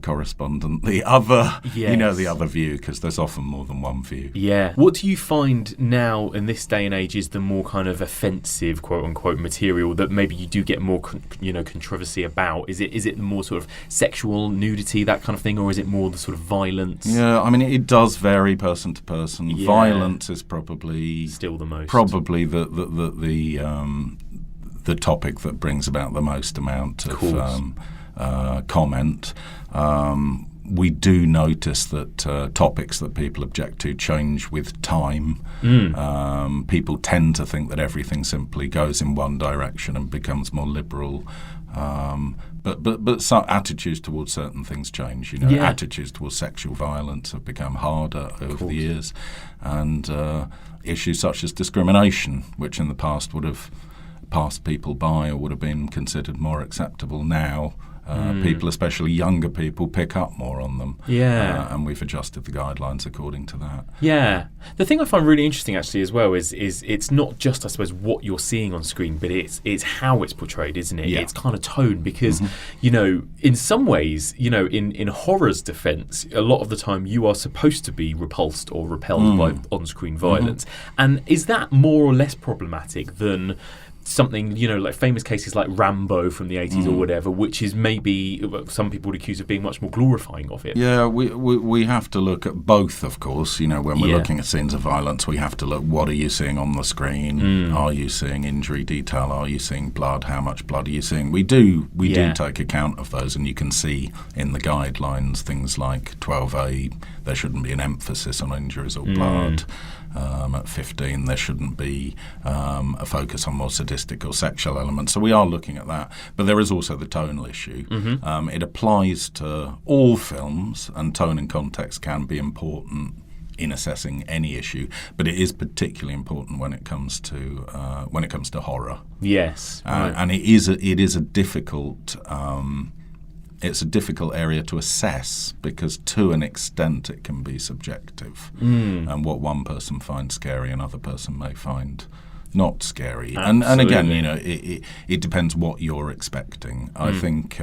correspondent the other, the other view, because there's often more than one view. What do you find now in this day and age is the more kind of offensive, quote unquote, material that maybe you do get more, controversy about? Is it more sort of sexual nudity, that kind of thing, or is it more the sort of violence? I mean, it does vary person to person. Violence is probably still the most. Probably the topic that brings about the most amount of comment. We do notice that topics that people object to change with time. People tend to think that everything simply goes in one direction and becomes more liberal. But some attitudes towards certain things change. Attitudes towards sexual violence have become harder over the years, and issues such as discrimination, which in the past would have passed people by or would have been considered more acceptable, now people, especially younger people, pick up more on them. And we've adjusted the guidelines according to that. The thing I find really interesting actually as well is it's not just, I suppose, what you're seeing on screen, but it's how it's portrayed, isn't it? It's kind of tone, because in some ways, in horror's defense, a lot of the time you are supposed to be repulsed or repelled by on-screen violence. And is that more or less problematic than something, like famous cases like Rambo from the 80s or whatever, which is maybe some people would accuse of being much more glorifying of it? We have to look at both, of course. When we're looking at scenes of violence, we have to look, what are you seeing on the screen? Are you seeing injury detail? Are you seeing blood? How much blood are you seeing? We do take account of those, and you can see in the guidelines things like 12A, there shouldn't be an emphasis on injuries or blood. At 15, there shouldn't be a focus on more sadistic or sexual elements. So we are looking at that. But there is also the tonal issue. It applies to all films, and tone and context can be important in assessing any issue, but it is particularly important when it comes to horror. And it is a difficult. It's a difficult area to assess, because to an extent it can be subjective, and what one person finds scary another person may find not scary. And again, it depends what you're expecting. I think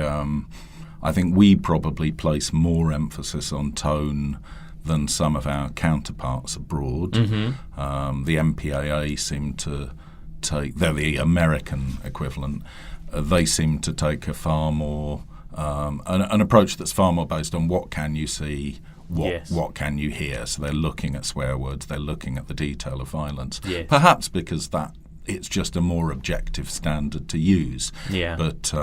we probably place more emphasis on tone than some of our counterparts abroad. The MPAA seem to take, they're the American equivalent, they seem to take a far more an approach that's far more based on what can you see, what can you hear. So they're looking at swear words, they're looking at the detail of violence. Yes. Perhaps because it's just a more objective standard to use. Yeah. But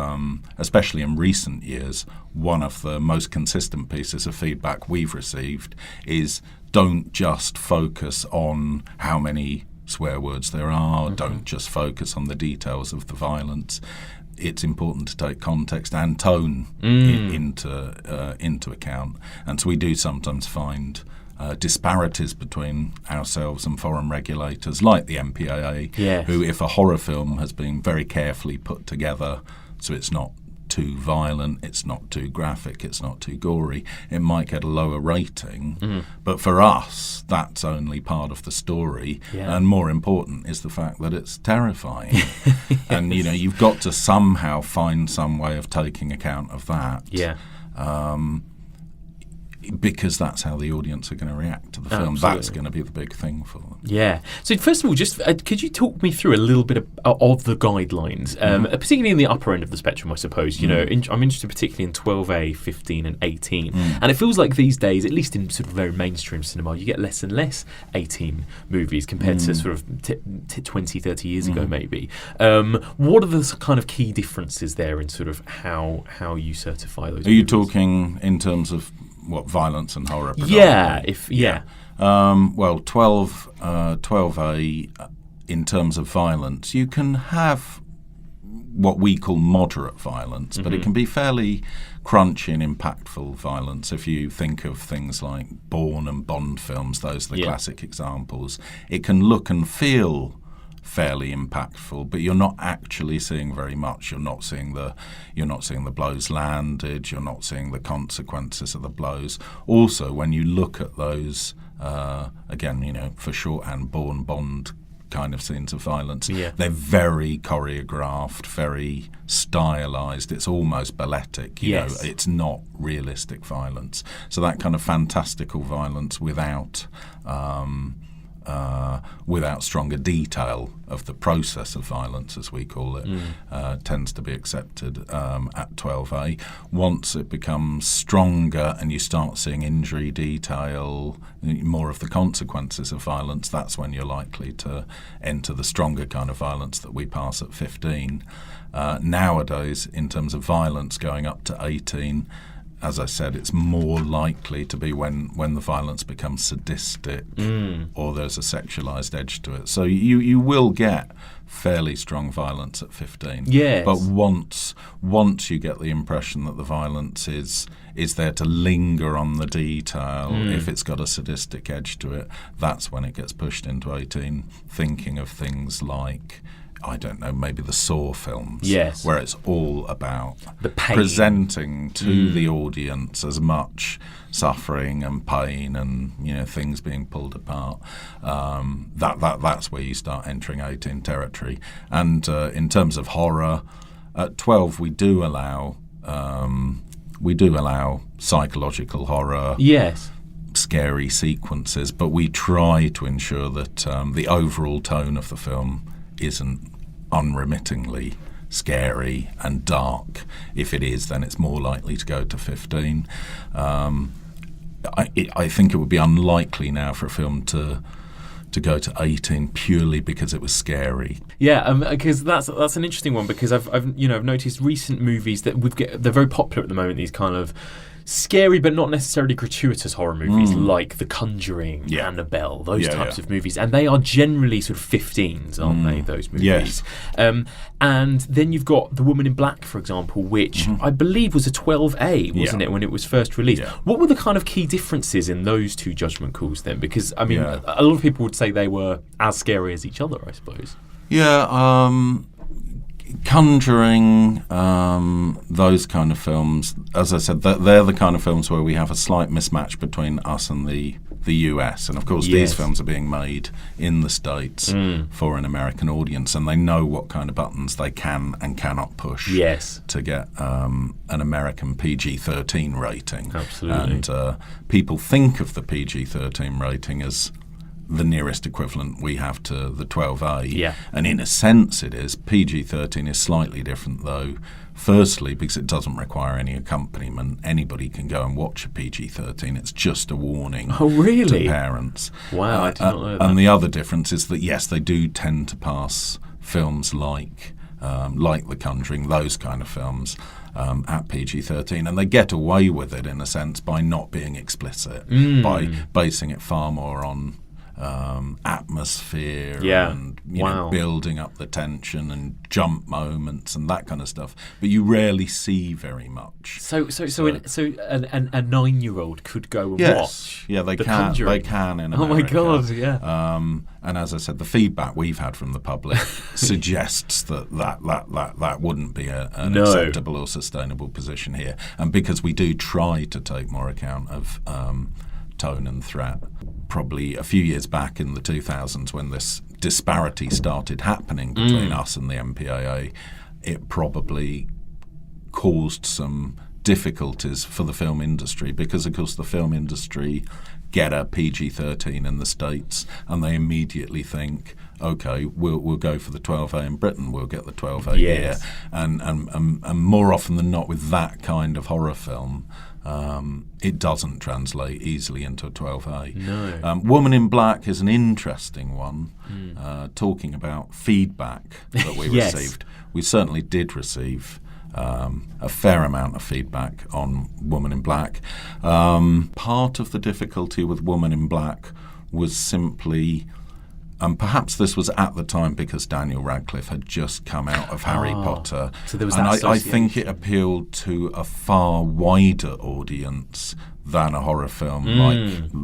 especially in recent years, one of the most consistent pieces of feedback we've received is don't just focus on how many swear words there are, don't just focus on the details of the violence. It's important to take context and tone into account. And so we do sometimes find disparities between ourselves and foreign regulators like the MPAA, who, if a horror film has been very carefully put together so it's not too violent, it's not too graphic, it's not too gory, it might get a lower rating. But for us, that's only part of the story. And more important is the fact that it's terrifying. And, you've got to somehow find some way of taking account of that. Because that's how the audience are going to react to the film. Absolutely. That's going to be the big thing for them. Yeah. So first of all, just could you talk me through a little bit of the guidelines, particularly in the upper end of the spectrum, I suppose. I'm interested particularly in 12A, 15 and 18. And it feels like these days, at least in sort of very mainstream cinema, you get less and less 18 movies compared to sort of 20, 30 years ago maybe. What are the kind of key differences there in sort of how you certify those movies? Are you talking in terms of what, violence and horror? Yeah. Well, 12A, in terms of violence, you can have what we call moderate violence, but it can be fairly crunchy and impactful violence. If you think of things like Bourne and Bond films, those are the classic examples. It can look and feel fairly impactful, but you're not actually seeing very much. You're not seeing the blows landed. You're not seeing the consequences of the blows. Also, when you look at those, again, for shorthand, Bourne, Bond kind of scenes of violence, they're very choreographed, very stylized. It's almost balletic. You know, it's not realistic violence. So that kind of fantastical violence without stronger detail of the process of violence, as we call it, tends to be accepted at 12A. Once it becomes stronger and you start seeing injury detail, more of the consequences of violence, that's when you're likely to enter the stronger kind of violence that we pass at 15. Nowadays, in terms of violence going up to 18, as I said, it's more likely to be when the violence becomes sadistic or there's a sexualized edge to it. So you will get fairly strong violence at 15. Yes. But once you get the impression that the violence is there to linger on the detail, if it's got a sadistic edge to it, that's when it gets pushed into 18, thinking of things like, I don't know, maybe the Saw films, where it's all about the pain, presenting to the audience as much suffering and pain and things being pulled apart. That's where you start entering 18 territory. And in terms of horror, at 12 we do allow psychological horror. Yes. Scary sequences, but we try to ensure that the overall tone of the film isn't unremittingly scary and dark. If it is, then it's more likely to go to 15. I think it would be unlikely now for a film to go to 18 purely because it was scary. Yeah, because that's an interesting one, because I've noticed recent movies that they're very popular at the moment. These kind of scary but not necessarily gratuitous horror movies like The Conjuring, Annabelle, those types of movies, and they are generally sort of 15s, aren't they, those movies? Yes. And then you've got The Woman in Black, for example, which I believe was a 12A, wasn't it, when it was first released? What were the kind of key differences in those two judgment calls then? Because, I mean, a lot of people would say they were as scary as each other, I suppose. Yeah, Conjuring, those kind of films, as I said, they're the kind of films where we have a slight mismatch between us and the US. And of course, these films are being made in the States for an American audience, and they know what kind of buttons they can and cannot push to get an American PG-13 rating. Absolutely. And people think of the PG-13 rating as the nearest equivalent we have to the 12A. Yeah. And in a sense it is. PG-13 is slightly different, though. Firstly, because it doesn't require any accompaniment. Anybody can go and watch a PG-13. It's just a warning to parents. Wow, I did not know that. And the other difference is that, yes, they do tend to pass films like The Conjuring, those kind of films, at PG-13, and they get away with it in a sense by not being explicit, by basing it far more on atmosphere and you know, building up the tension and jump moments and that kind of stuff. But you rarely see very much. So a 9-year-old could go and watch. Yeah, they The can. Conjuring. They can in America. Oh my God! Yeah. And as I said, the feedback we've had from the public suggests that wouldn't be an acceptable or sustainable position here. And because we do try to take more account of tone and threat, probably a few years back in the 2000s when this disparity started happening between us and the MPAA, it probably caused some difficulties for the film industry because, of course, the film industry get a PG-13 in the States and they immediately think, okay, we'll go for the 12A in Britain, we'll get the 12A here. And more often than not with that kind of horror film, it doesn't translate easily into a 12A. No. Woman in Black is an interesting one, talking about feedback that we received. We certainly did receive a fair amount of feedback on Woman in Black. Part of the difficulty with Woman in Black was simply, and perhaps this was at the time because Daniel Radcliffe had just come out of Harry Potter. So there was and that I think it appealed to a far wider audience than a horror film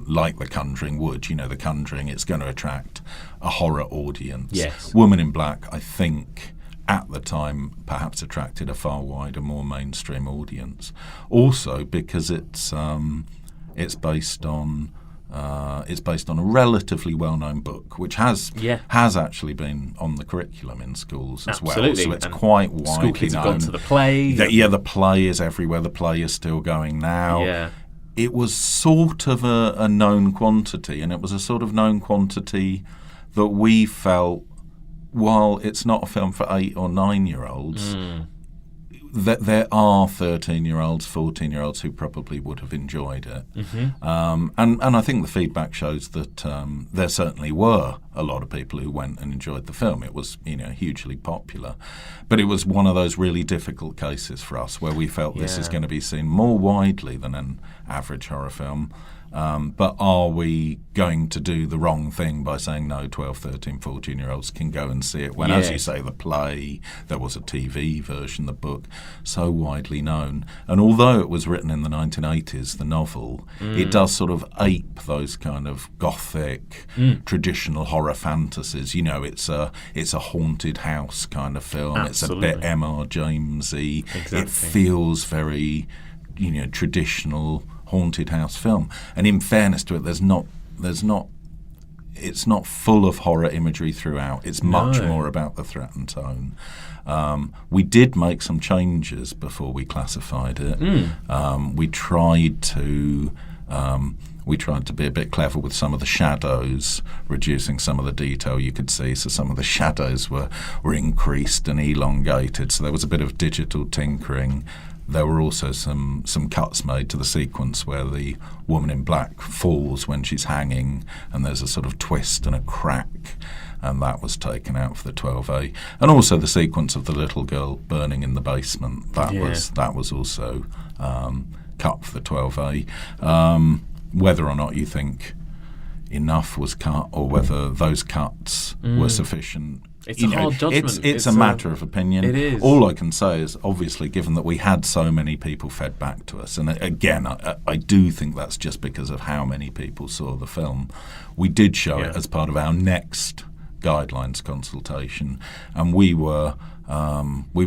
like The Conjuring would. You know, The Conjuring, it's going to attract a horror audience. Yes. Woman in Black, I think, at the time perhaps attracted a far wider, more mainstream audience. Also because it's based on a relatively well-known book, which has actually been on the curriculum in schools as well. So it's quite widely known. School kids have gone to the play. The play is everywhere. The play is still going now. Yeah. It was sort of a known quantity, and it was a sort of known quantity that we felt, while it's not a film for 8 or 9-year-olds, that there are 13-year-olds, 14-year-olds who probably would have enjoyed it. And I think the feedback shows that there certainly were a lot of people who went and enjoyed the film. It was, hugely popular. But it was one of those really difficult cases for us where we felt this is going to be seen more widely than an average horror film. But are we going to do the wrong thing by saying no, 12, 13, 14-year-olds can go and see it when, as you say, the play, there was a TV version, the book, so widely known. And although it was written in the 1980s, the novel, it does sort of ape those kind of gothic, traditional horror fantasies. It's a haunted house kind of film. Absolutely. It's a bit M.R. Jamesy. Exactly. It feels very, traditional haunted house film. And in fairness to it, it's not full of horror imagery throughout. It's much more about the threat and tone. We did make some changes before we classified it. We tried to be a bit clever with some of the shadows, reducing some of the detail you could see. So some of the shadows were increased and elongated. So there was a bit of digital tinkering. There were also some cuts made to the sequence where the woman in black falls when she's hanging, and there's a sort of twist and a crack, and that was taken out for the 12A. And also the sequence of the little girl burning in the basement, that was also cut for the 12A. Whether or not you think enough was cut or whether those cuts were sufficient, it's a hard judgment. It's a matter of opinion. It is. All I can say is, obviously, given that we had so many people fed back to us, and again, I do think that's just because of how many people saw the film, we did show it as part of our next guidelines consultation, and we were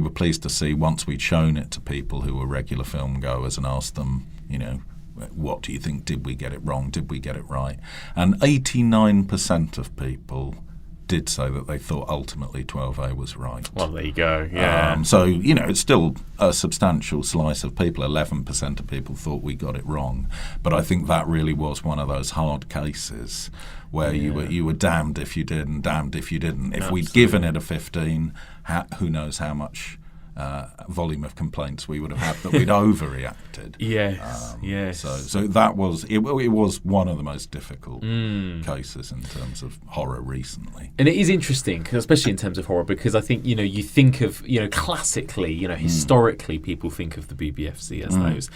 pleased to see, once we'd shown it to people who were regular film goers and asked them, what do you think? Did we get it wrong? Did we get it right? And 89% of people did say that they thought ultimately 12A was right. Well, there you go. Yeah. So, it's still a substantial slice of people. 11% of people thought we got it wrong. But I think that really was one of those hard cases where you were damned if you did and damned if you didn't. If we'd given it a 15, who knows how much volume of complaints we would have had that we'd overreacted. Yes. So that was it was one of the most difficult cases in terms of horror recently. And it is interesting, especially in terms of horror, because I think you think of classically, historically, people think of the BBFC as those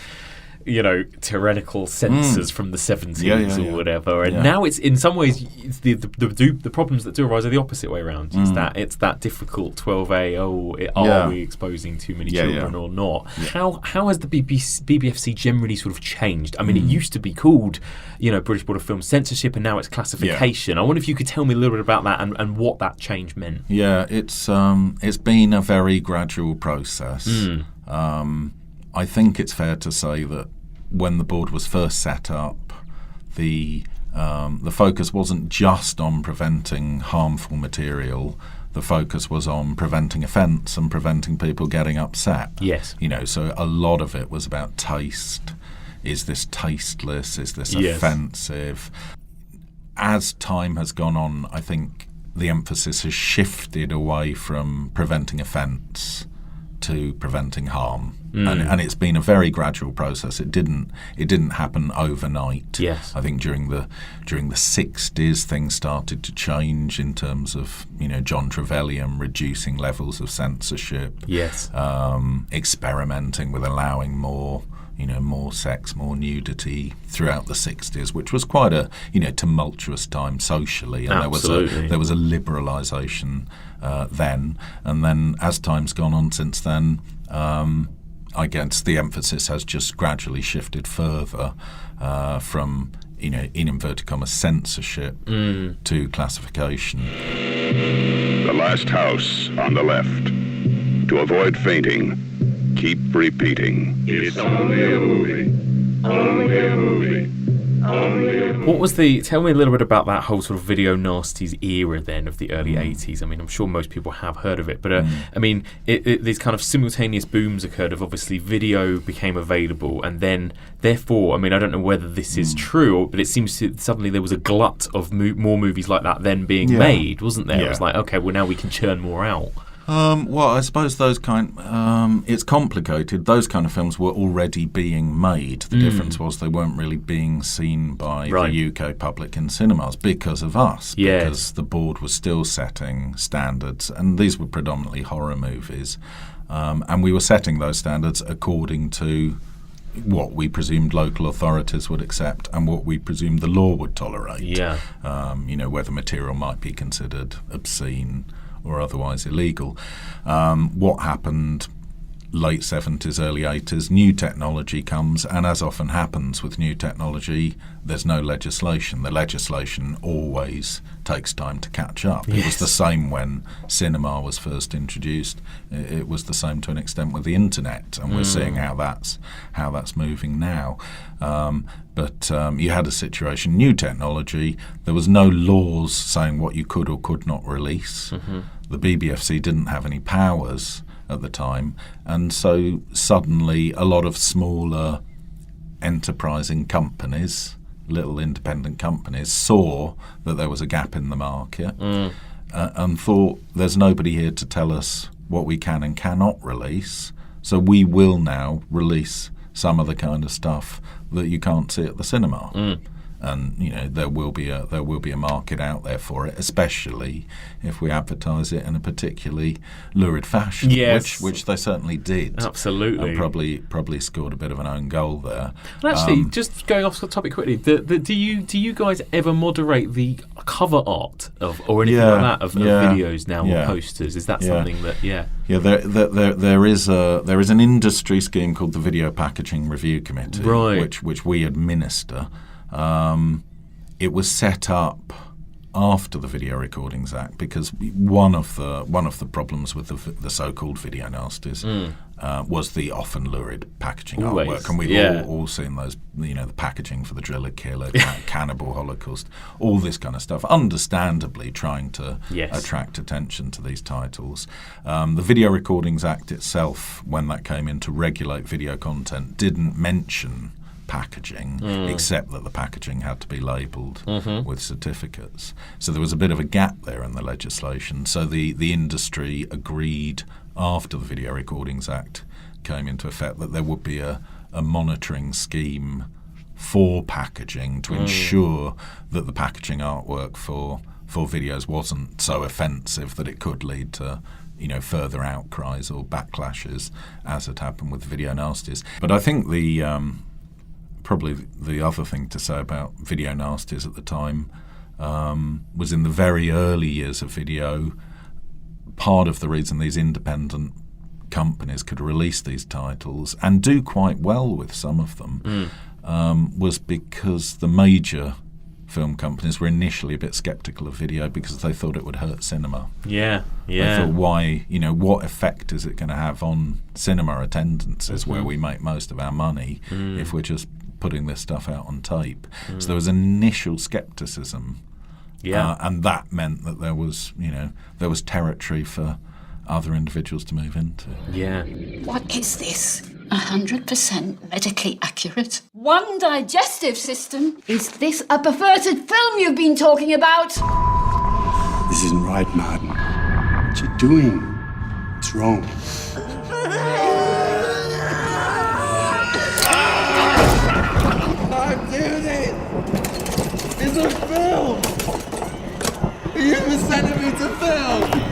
tyrannical censors from the 70s or whatever, and now it's in some ways it's the problems that do arise are the opposite way around. It's that difficult 12A. Are we exposing too many children or not? How has the BBFC generally sort of changed? I mean, it used to be called British Board of Film Censorship, and now it's classification. I wonder if you could tell me a little bit about that and what that change meant. It's been a very gradual process. I think it's fair to say that when the board was first set up, the focus wasn't just on preventing harmful material. The focus was on preventing offence and preventing people getting upset. Yes. So a lot of it was about taste. Is this tasteless? Is this offensive? As time has gone on, I think the emphasis has shifted away from preventing offence to preventing harm, and it's been a very gradual process. It didn't happen overnight. Yes, I think during the 60s things started to change in terms of John Trevelyan reducing levels of censorship. Yes, experimenting with allowing more sex, more nudity throughout the 60s, which was quite a tumultuous time socially, and Absolutely. there was a liberalisation then, and then as time's gone on since then, I guess the emphasis has just gradually shifted further from in inverted commas censorship to classification. The last house on the left. To avoid fainting, keep repeating. It's only a movie. Only a movie. Tell me a little bit about that whole sort of video nasties era then of the early 80s. I mean, I'm sure most people have heard of it, but I mean, these kind of simultaneous booms occurred of obviously video became available, and then therefore, I mean, I don't know whether this is true, but it seems to suddenly there was a glut of more movies like that then being made, wasn't there? It was like, okay, well now we can churn more out. Well, I suppose it's complicated. Those kind of films were already being made. The difference was they weren't really being seen by the UK public in cinemas because of us, because the board was still setting standards, and these were predominantly horror movies, and we were setting those standards according to what we presumed local authorities would accept and what we presumed the law would tolerate. Whether material might be considered obscene or otherwise illegal. What happened late 70s, early 80s, new technology comes, and as often happens with new technology, there's no legislation. The legislation always takes time to catch up. It was the same when cinema was first introduced. It was the same to an extent with the internet, and we're seeing how that's moving now. But you had a situation, new technology, there was no laws saying what you could or could not release. The BBFC didn't have any powers at the time, and so suddenly a lot of smaller enterprising companies, little independent companies, saw that there was a gap in the market and thought, there's nobody here to tell us what we can and cannot release, so we will now release some of the kind of stuff that you can't see at the cinema. And there will be a market out there for it, especially if we advertise it in a particularly lurid fashion, which they certainly did. Absolutely, and probably scored a bit of an own goal there. And actually, just going off the topic quickly, do you guys ever moderate the cover art or anything like that of videos now or posters? Is that something that there is an industry scheme called the Video Packaging Review Committee, which we administer. It was set up after the Video Recordings Act, because one of the problems with the so-called video nasties was the often lurid packaging artwork, and we've all seen those, the packaging for the Driller Killer, Cannibal Holocaust, all this kind of stuff, understandably trying to attract attention to these titles. The Video Recordings Act itself, when that came in to regulate video content, didn't mention packaging, except that the packaging had to be labelled with certificates. So there was a bit of a gap there in the legislation. So the industry agreed after the Video Recordings Act came into effect that there would be a monitoring scheme for packaging to ensure that the packaging artwork for videos wasn't so offensive that it could lead to further outcries or backlashes, as had happened with video nasties. But I think probably the other thing to say about video nasties at the time was in the very early years of video, part of the reason these independent companies could release these titles and do quite well with some of them was because the major film companies were initially a bit sceptical of video because they thought it would hurt cinema. Yeah. They thought, why, what effect is it going to have on cinema attendances where we make most of our money if we're just putting this stuff out on tape? So there was initial skepticism, and that meant that there was territory for other individuals to move into. Yeah. What is this? 100% medically accurate? One digestive system? Is this a perverted film you've been talking about? This isn't right, Martin. What you're doing, it's wrong. I'm doing it! It's a film! You were sending me to film!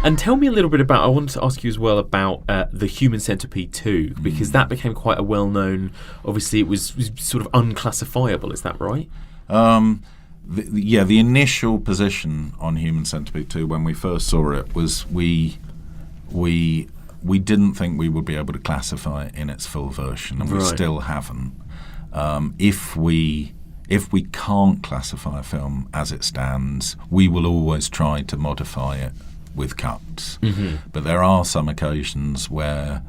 And tell me a little bit about, I wanted to ask you as well about the Human Centipede 2, because that became quite a well-known, obviously it was sort of unclassifiable, is that right? The initial position on Human Centipede 2 when we first saw it was we didn't think we would be able to classify it in its full version, and we still haven't. If we can't classify a film as it stands, we will always try to modify it with cuts. But there are some occasions where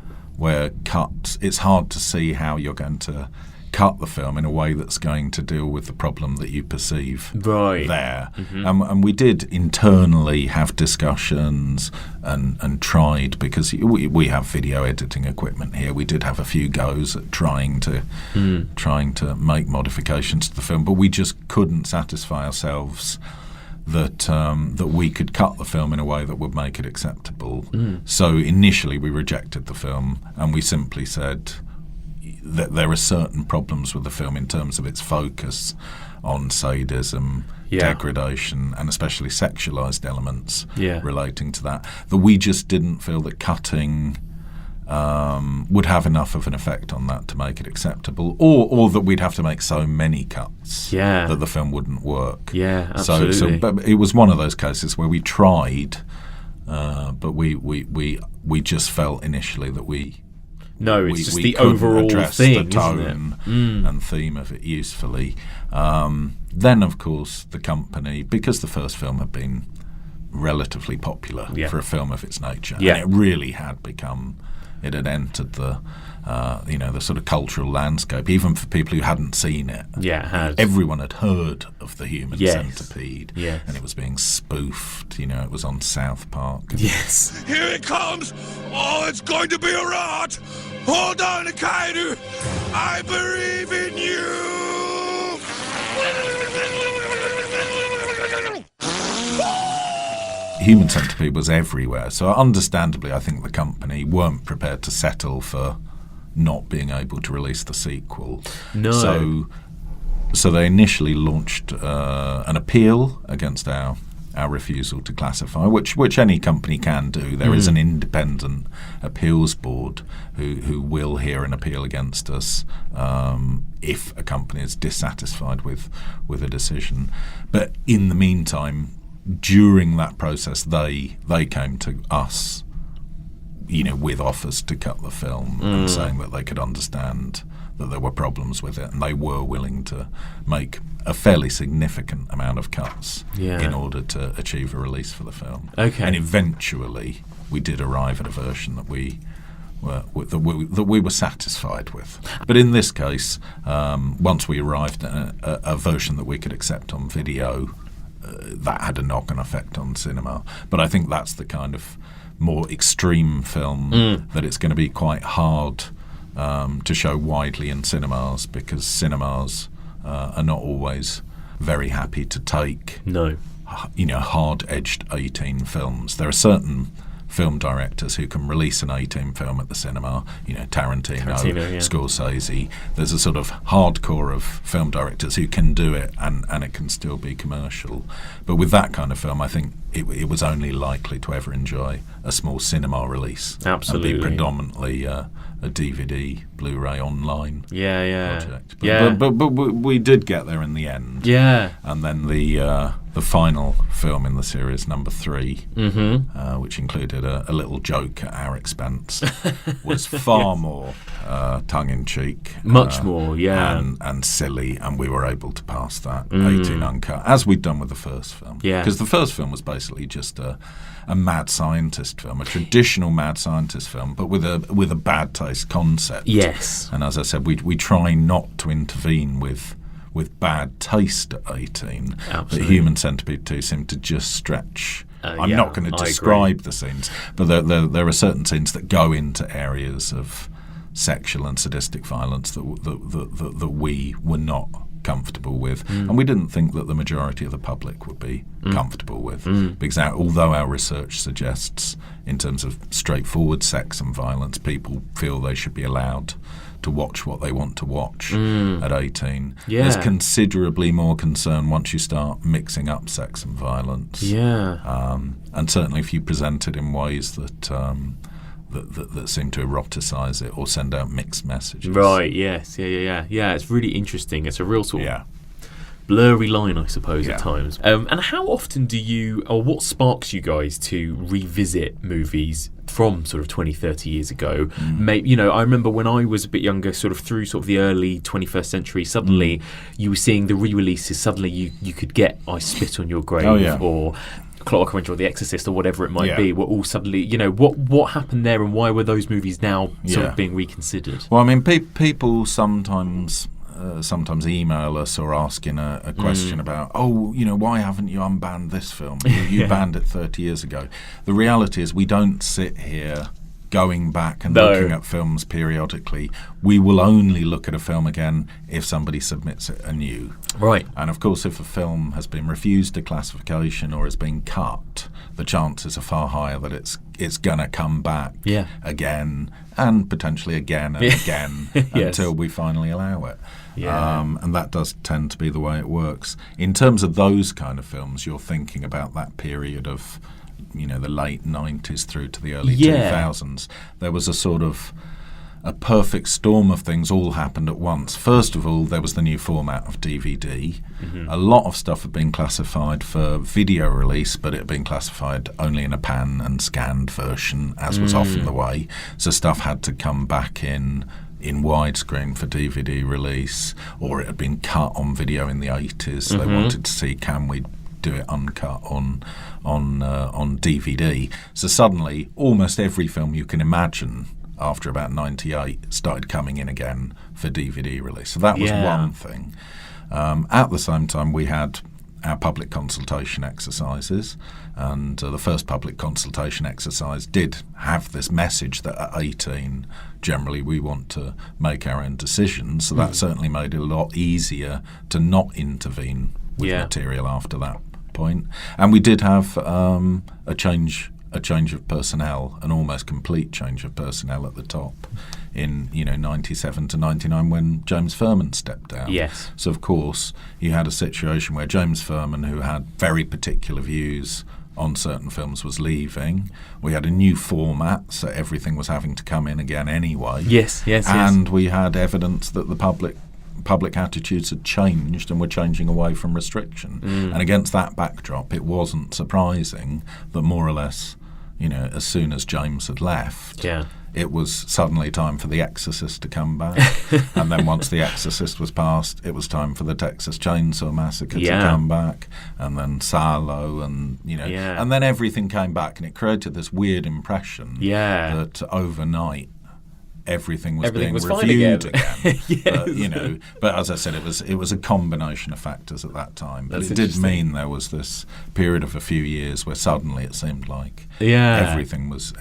cuts, it's hard to see how you're going to cut the film in a way that's going to deal with the problem that you perceive there. And we did internally have discussions and tried, because we have video editing equipment here. We did have a few goes at trying to make modifications to the film, but we just couldn't satisfy ourselves that we could cut the film in a way that would make it acceptable. So initially we rejected the film, and we simply said that there are certain problems with the film in terms of its focus on sadism, degradation, and especially sexualized elements relating to that we just didn't feel that cutting would have enough of an effect on that to make it acceptable, or that we'd have to make so many cuts that the film wouldn't work. Yeah, absolutely. But it was one of those cases where we tried, but we just felt initially that it's just the couldn't overall address thing, the tone and theme of it usefully. Then, of course, the company, because the first film had been relatively popular for a film of its nature, and it really had become, it had entered the sort of cultural landscape, even for people who hadn't seen it. Yeah, it had. Everyone had heard of the Human Centipede, and it was being spoofed. It was on South Park. Yes. Here it comes! Oh, it's going to be a rat! Hold on, Kainu! I believe in you! Human Centipede was everywhere, so understandably I think the company weren't prepared to settle for not being able to release the sequel. No. So they initially launched an appeal against our refusal to classify, which any company can do. There is an independent appeals board who will hear an appeal against us if a company is dissatisfied with a decision. But in the meantime, during that process, they came to us, with offers to cut the film and saying that they could understand that there were problems with it, and they were willing to make a fairly significant amount of cuts in order to achieve a release for the film. Okay. And eventually we did arrive at a version that we were satisfied with. But in this case, once we arrived at a version that we could accept on video, that had a knock-on effect on cinema. But I think that's the kind of more extreme film that it's going to be quite hard to show widely in cinemas, because cinemas are not always very happy to take hard-edged 18 films. There are certain film directors who can release an 18 film at the cinema, Tarantino, Scorsese. There's a sort of hardcore of film directors who can do it, and it can still be commercial. But with that kind of film, I think it was only likely to ever enjoy a small cinema release. Absolutely. And be predominantly a DVD, Blu-ray, online project. But we did get there in the end. Yeah. And then the final film in the series, number 3, which included a little joke at our expense, was far more tongue-in-cheek. Much more, yeah. And silly, and we were able to pass that 18 uncut, as we'd done with the first film. Yeah. Because the first film was basically just a mad scientist film, a traditional mad scientist film, but with a bad taste concept. Yes. And as I said, we try not to intervene with bad taste at 18. Absolutely. But Human Centipede 2 seemed to just stretch. I'm not going to I describe agree. the scenes, but there are certain scenes that go into areas of sexual and sadistic violence that we were not comfortable with, and we didn't think that the majority of the public would be comfortable with, because although our research suggests, in terms of straightforward sex and violence, people feel they should be allowed to watch what they want to watch at 18. Yeah. There's considerably more concern once you start mixing up sex and violence. Yeah. And certainly if you present it in ways that seem to eroticize it or send out mixed messages. Right, yes. Yeah, it's really interesting. It's a real sort of blurry line, I suppose, at times. And how often do you, or what sparks you guys to revisit movies from sort of 20, 30 years ago? Maybe, I remember when I was a bit younger, sort of through sort of the early 21st century, suddenly you were seeing the re-releases. Suddenly you could get I Spit on Your Grave or Clockwork Orange or The Exorcist or whatever it might be, were all suddenly, what happened there, and why were those movies now sort of being reconsidered? Well, I mean, people sometimes email us or asking a question about, why haven't you unbanned this film? You banned it 30 years ago. The reality is we don't sit here going back and looking at films periodically. We will only look at a film again if somebody submits it anew. Right. And of course, if a film has been refused a classification or has been cut, the chances are far higher that it's going to come back again and potentially again and again until we finally allow it. Yeah. And that does tend to be the way it works. In terms of those kind of films, you're thinking about that period of the late 90s through to the early 2000s. There was a sort of a perfect storm of things all happened at once. First of all, there was the new format of DVD. A lot of stuff had been classified for video release, but it had been classified only in a pan and scanned version, as was often the way. So stuff had to come back in widescreen for DVD release, or it had been cut on video in the 80s. They wanted to see, can we do it uncut on DVD? So suddenly, almost every film you can imagine after about 98 started coming in again for DVD release. So that was one thing. At the same time, we had our public consultation exercises, and the first public consultation exercise did have this message that at 18, generally we want to make our own decisions. So that certainly made it a lot easier to not intervene with material after that point. And we did have a change of personnel, an almost complete change of personnel at the top in 97 to 99 when James Furman stepped down. Yes. So of course you had a situation where James Furman, who had very particular views on certain films, was leaving. We had a new format, so everything was having to come in again anyway. Yes. And we had evidence that the public attitudes had changed and were changing away from restriction. And against that backdrop, it wasn't surprising that more or less, as soon as James had left, it was suddenly time for The Exorcist to come back. And then once The Exorcist was passed, it was time for the Texas Chainsaw Massacre to come back, and then Salo, and and then everything came back, and it created this weird impression that overnight everything was being reviewed again. Yes. But as I said, it was a combination of factors at that time. But it did mean there was this period of a few years where suddenly it seemed like everything was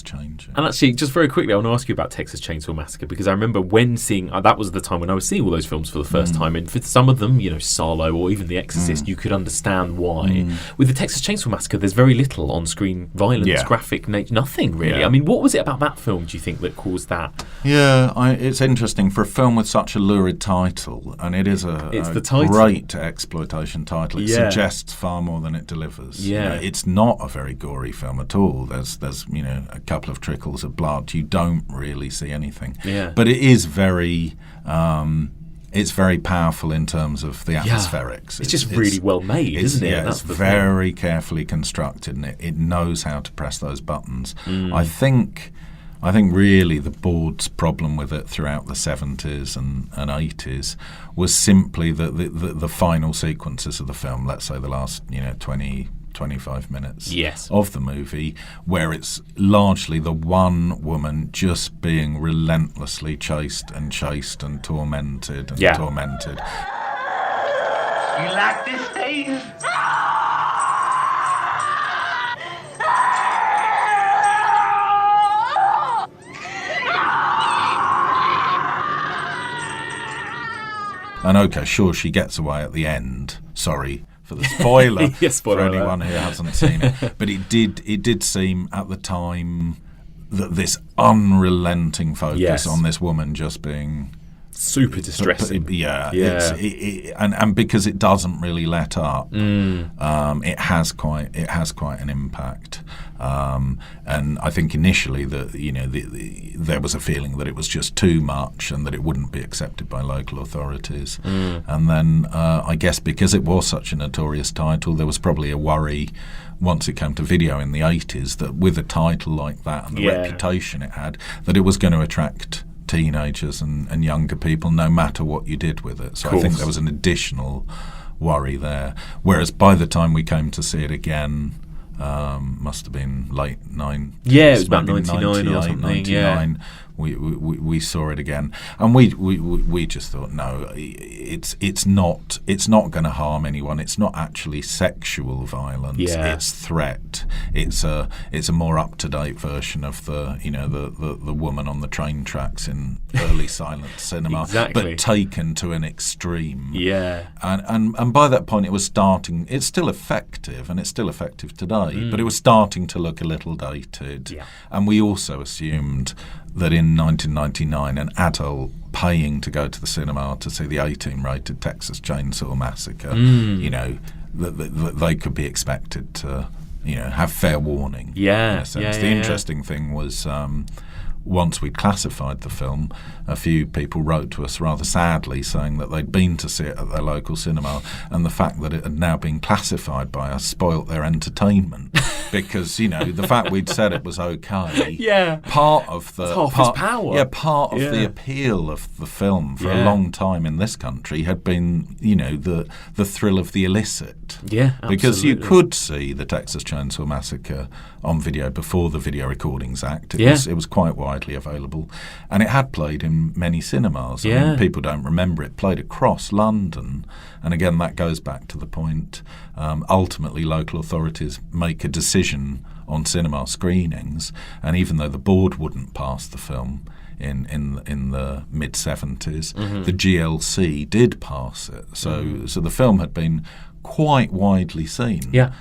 changing. And actually, just very quickly, I want to ask you about Texas Chainsaw Massacre, because I remember when seeing that was the time when I was seeing all those films for the first time, and for some of them, Salo or even The Exorcist, you could understand why. With the Texas Chainsaw Massacre, there's very little on-screen violence, graphic nature, nothing really. Yeah. I mean, what was it about that film, do you think, that caused that? Yeah, it's interesting for a film with such a lurid title, and it is a great exploitation title. It suggests far more than it delivers. Yeah. It's not a very gory film at all. There's a couple of trickles of blood. You don't really see anything. Yeah. But it is very. It's very powerful in terms of the atmospherics. It's just really well made, isn't it? Yeah, it's very carefully constructed, and it knows how to press those buttons. I think really the board's problem with it throughout the 70s and 80s was simply the final sequences of the film, let's say the last 20-25 minutes of the movie, where it's largely the one woman just being relentlessly chased and tormented and tormented. You like this, Steve? And okay, sure, she gets away at the end. Sorry for the spoiler, for anyone who hasn't seen it. But it did seem at the time that this unrelenting focus on this woman just being super distressing. And because it doesn't really let up, it has quite an impact. And I think initially there was a feeling that it was just too much and that it wouldn't be accepted by local authorities. And then I guess because it was such a notorious title, there was probably a worry once it came to video in the 80s that with a title like that and the reputation it had, that it was going to attract teenagers and younger people no matter what you did with it. So I think there was an additional worry there. Whereas by the time we came to see it again, must have been late 90s. Yeah, it was about 99 or something. 99. We saw it again, and we just thought, no, it's not going to harm anyone. It's not actually sexual violence. It's threat. It's a more up to date version of the woman on the train tracks in early silent cinema, but taken to an extreme. Yeah, and by that point it was starting. It's still effective, and it's still effective today, but it was starting to look a little dated. Yeah. And we also assumed that in 1999 an adult paying to go to the cinema to see the 18-rated Texas Chainsaw Massacre, that they could be expected to, have fair warning. Yeah, in a sense. The interesting thing was once we'd classified the film, a few people wrote to us rather sadly saying that they'd been to see it at their local cinema, and the fact that it had now been classified by us spoilt their entertainment. Because the fact we'd said it was okay, part of the its power. Part of the appeal of the film for a long time in this country had been the thrill of the illicit. Yeah, absolutely. Because you could see the Texas Chainsaw Massacre on video before the Video Recordings Act. It was quite widely available, and it had played in many cinemas. I mean, people don't remember it played across London, and again that goes back to the point. Ultimately, local authorities make a decision on cinema screenings, and even though the board wouldn't pass the film in the mid-70s, the GLC did pass it. So the film had been quite widely seen. Yeah.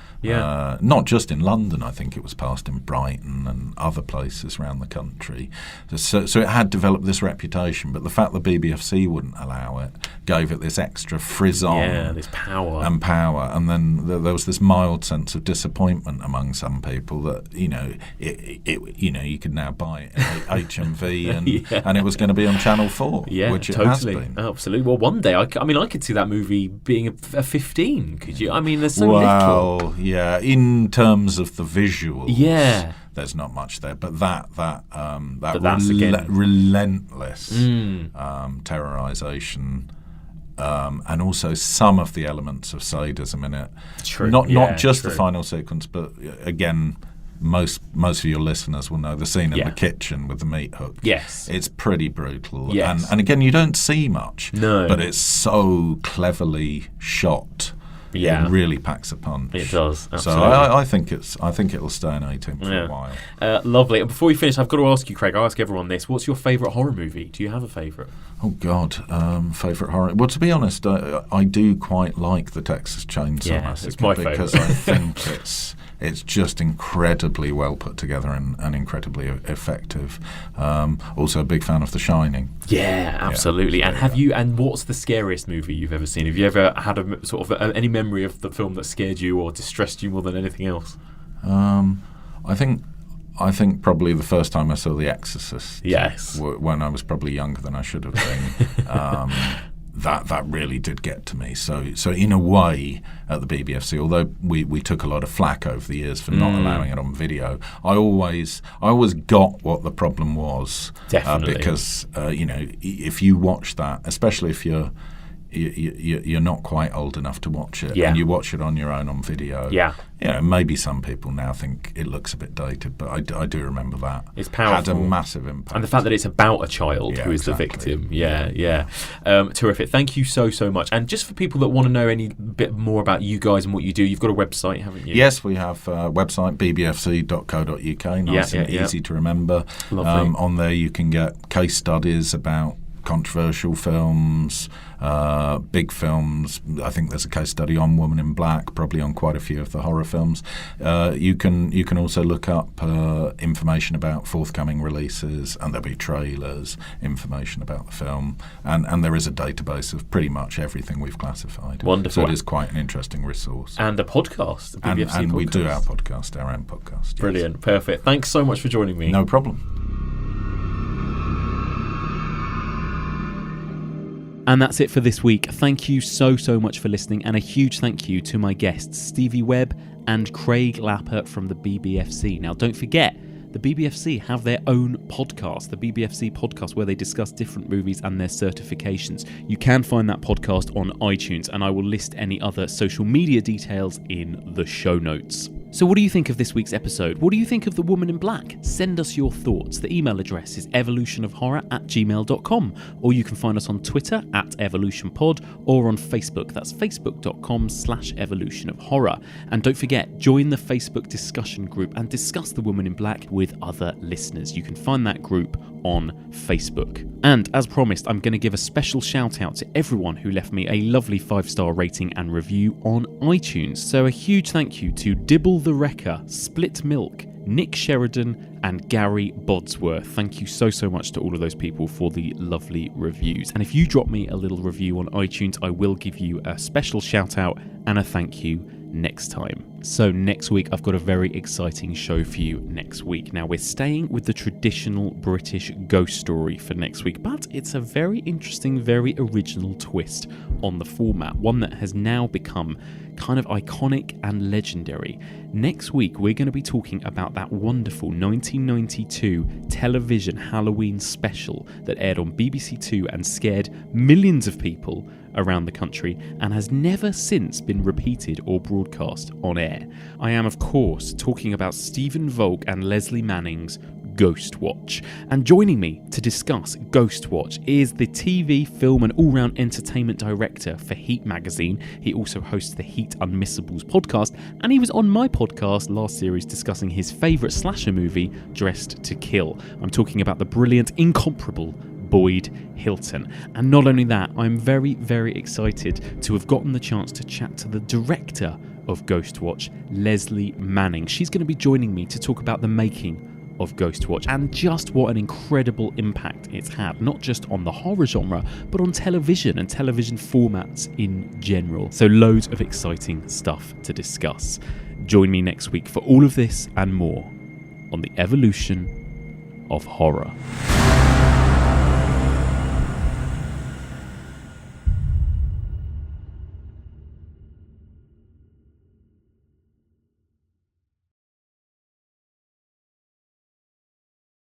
Not just in London, I think it was passed in Brighton and other places around the country. So it had developed this reputation, but the fact the BBFC wouldn't allow it gave it this extra frisson. This power. And then there was this mild sense of disappointment among some people that, you could now buy it at HMV and it was going to be on Channel 4, which it has been. Absolutely. Well, one day, I could see that movie being a 15, could you? I mean, there's so little. Yeah, in terms of the visuals, yeah, there's not much there, but that relentless terrorization. And also some of the elements of sadism in it. True. Not just the final sequence, but again, most of your listeners will know the scene in the kitchen with the meat hook. Yes. It's pretty brutal. Yes. And again, you don't see much. No. But it's so cleverly shot. Yeah. It really packs a punch. It does. Absolutely. So I think it'll stay in 18 for a while. Lovely. Before we finish, I've got to ask you, Craig. I ask everyone this. What's your favourite horror movie? Do you have a favourite? Oh God, favourite horror. Well, to be honest, I do quite like the Texas Chainsaw Massacre. It's my favourite. Because I think it's just incredibly well put together and incredibly effective. Also a big fan of The Shining. Yeah, absolutely. And and what's the scariest movie you've ever seen? Have you ever had a sort of any memory of the film that scared you or distressed you more than anything else? I think probably the first time I saw The Exorcist. Yes. When I was probably younger than I should have been. That really did get to me. So in a way, at the BBFC, although we took a lot of flack over the years for not allowing it on video, I always got what the problem was. Definitely. Because if you watch that, especially if you're not quite old enough to watch it, and you watch it on your own on video. Yeah. Maybe some people now think it looks a bit dated, but I do remember that. It's powerful. Had a massive impact. And the fact that it's about a child who is the victim. Yeah. Terrific. Thank you so much. And just for people that want to know any bit more about you guys and what you do, you've got a website, haven't you? Yes, we have a website, bbfc.co.uk, nice and easy to remember. Lovely. On there you can get case studies about controversial films, big films. I think there's a case study on Woman in Black, probably on quite a few of the horror films. You can also look up information about forthcoming releases, and there'll be trailers, information about the film, and there is a database of pretty much everything we've classified. Wonderful. So it is quite an interesting resource. And a podcast, the BBFC and podcast. we do our podcast, our own podcast. Brilliant, yes. Perfect. Thanks so much for joining me. No problem. And that's it for this week. Thank you so much for listening, and a huge thank you to my guests, Stevie Webb and Craig Lapper from the BBFC. Now, don't forget, the BBFC have their own podcast, the BBFC podcast, where they discuss different movies and their certifications. You can find that podcast on iTunes, and I will list any other social media details in the show notes. So what do you think of this week's episode? What do you think of The Woman in Black? Send us your thoughts. The email address is evolutionofhorror@gmail.com, or you can find us on Twitter @evolutionpod, or on Facebook. That's facebook.com/evolutionofhorror. And don't forget, join the Facebook discussion group and discuss The Woman in Black with other listeners. You can find that group on Facebook. And as promised, I'm going to give a special shout out to everyone who left me a lovely 5-star rating and review on iTunes. So a huge thank you to Dibble the Wrecker, Split Milk, Nick Sheridan and Gary Bodsworth. Thank you so much to all of those people for the lovely reviews. And if you drop me a little review on iTunes, I will give you a special shout out and a thank you next time. So next week I've got a very exciting show for you next week. Now we're staying with the traditional British ghost story for next week, but it's a very interesting, very original twist on the format, one that has now become kind of iconic and legendary. Next week we're going to be talking about that wonderful 1992 television Halloween special that aired on BBC Two and scared millions of people around the country and has never since been repeated or broadcast on air. I am, of course, talking about Stephen Volk and Leslie Manning's Ghostwatch. And joining me to discuss Ghostwatch is the TV, film and all-round entertainment director for Heat magazine. He also hosts the Heat Unmissables podcast, and he was on my podcast last series discussing his favourite slasher movie, Dressed to Kill. I'm talking about the brilliant, incomparable Boyd Hilton. And not only that, I'm very excited to have gotten the chance to chat to the director of Ghostwatch, Leslie Manning. She's going to be joining me to talk about the making of Ghostwatch and just what an incredible impact it's had, not just on the horror genre, but on television and television formats in general. So loads of exciting stuff to discuss. Join me next week for all of this and more on the evolution of horror.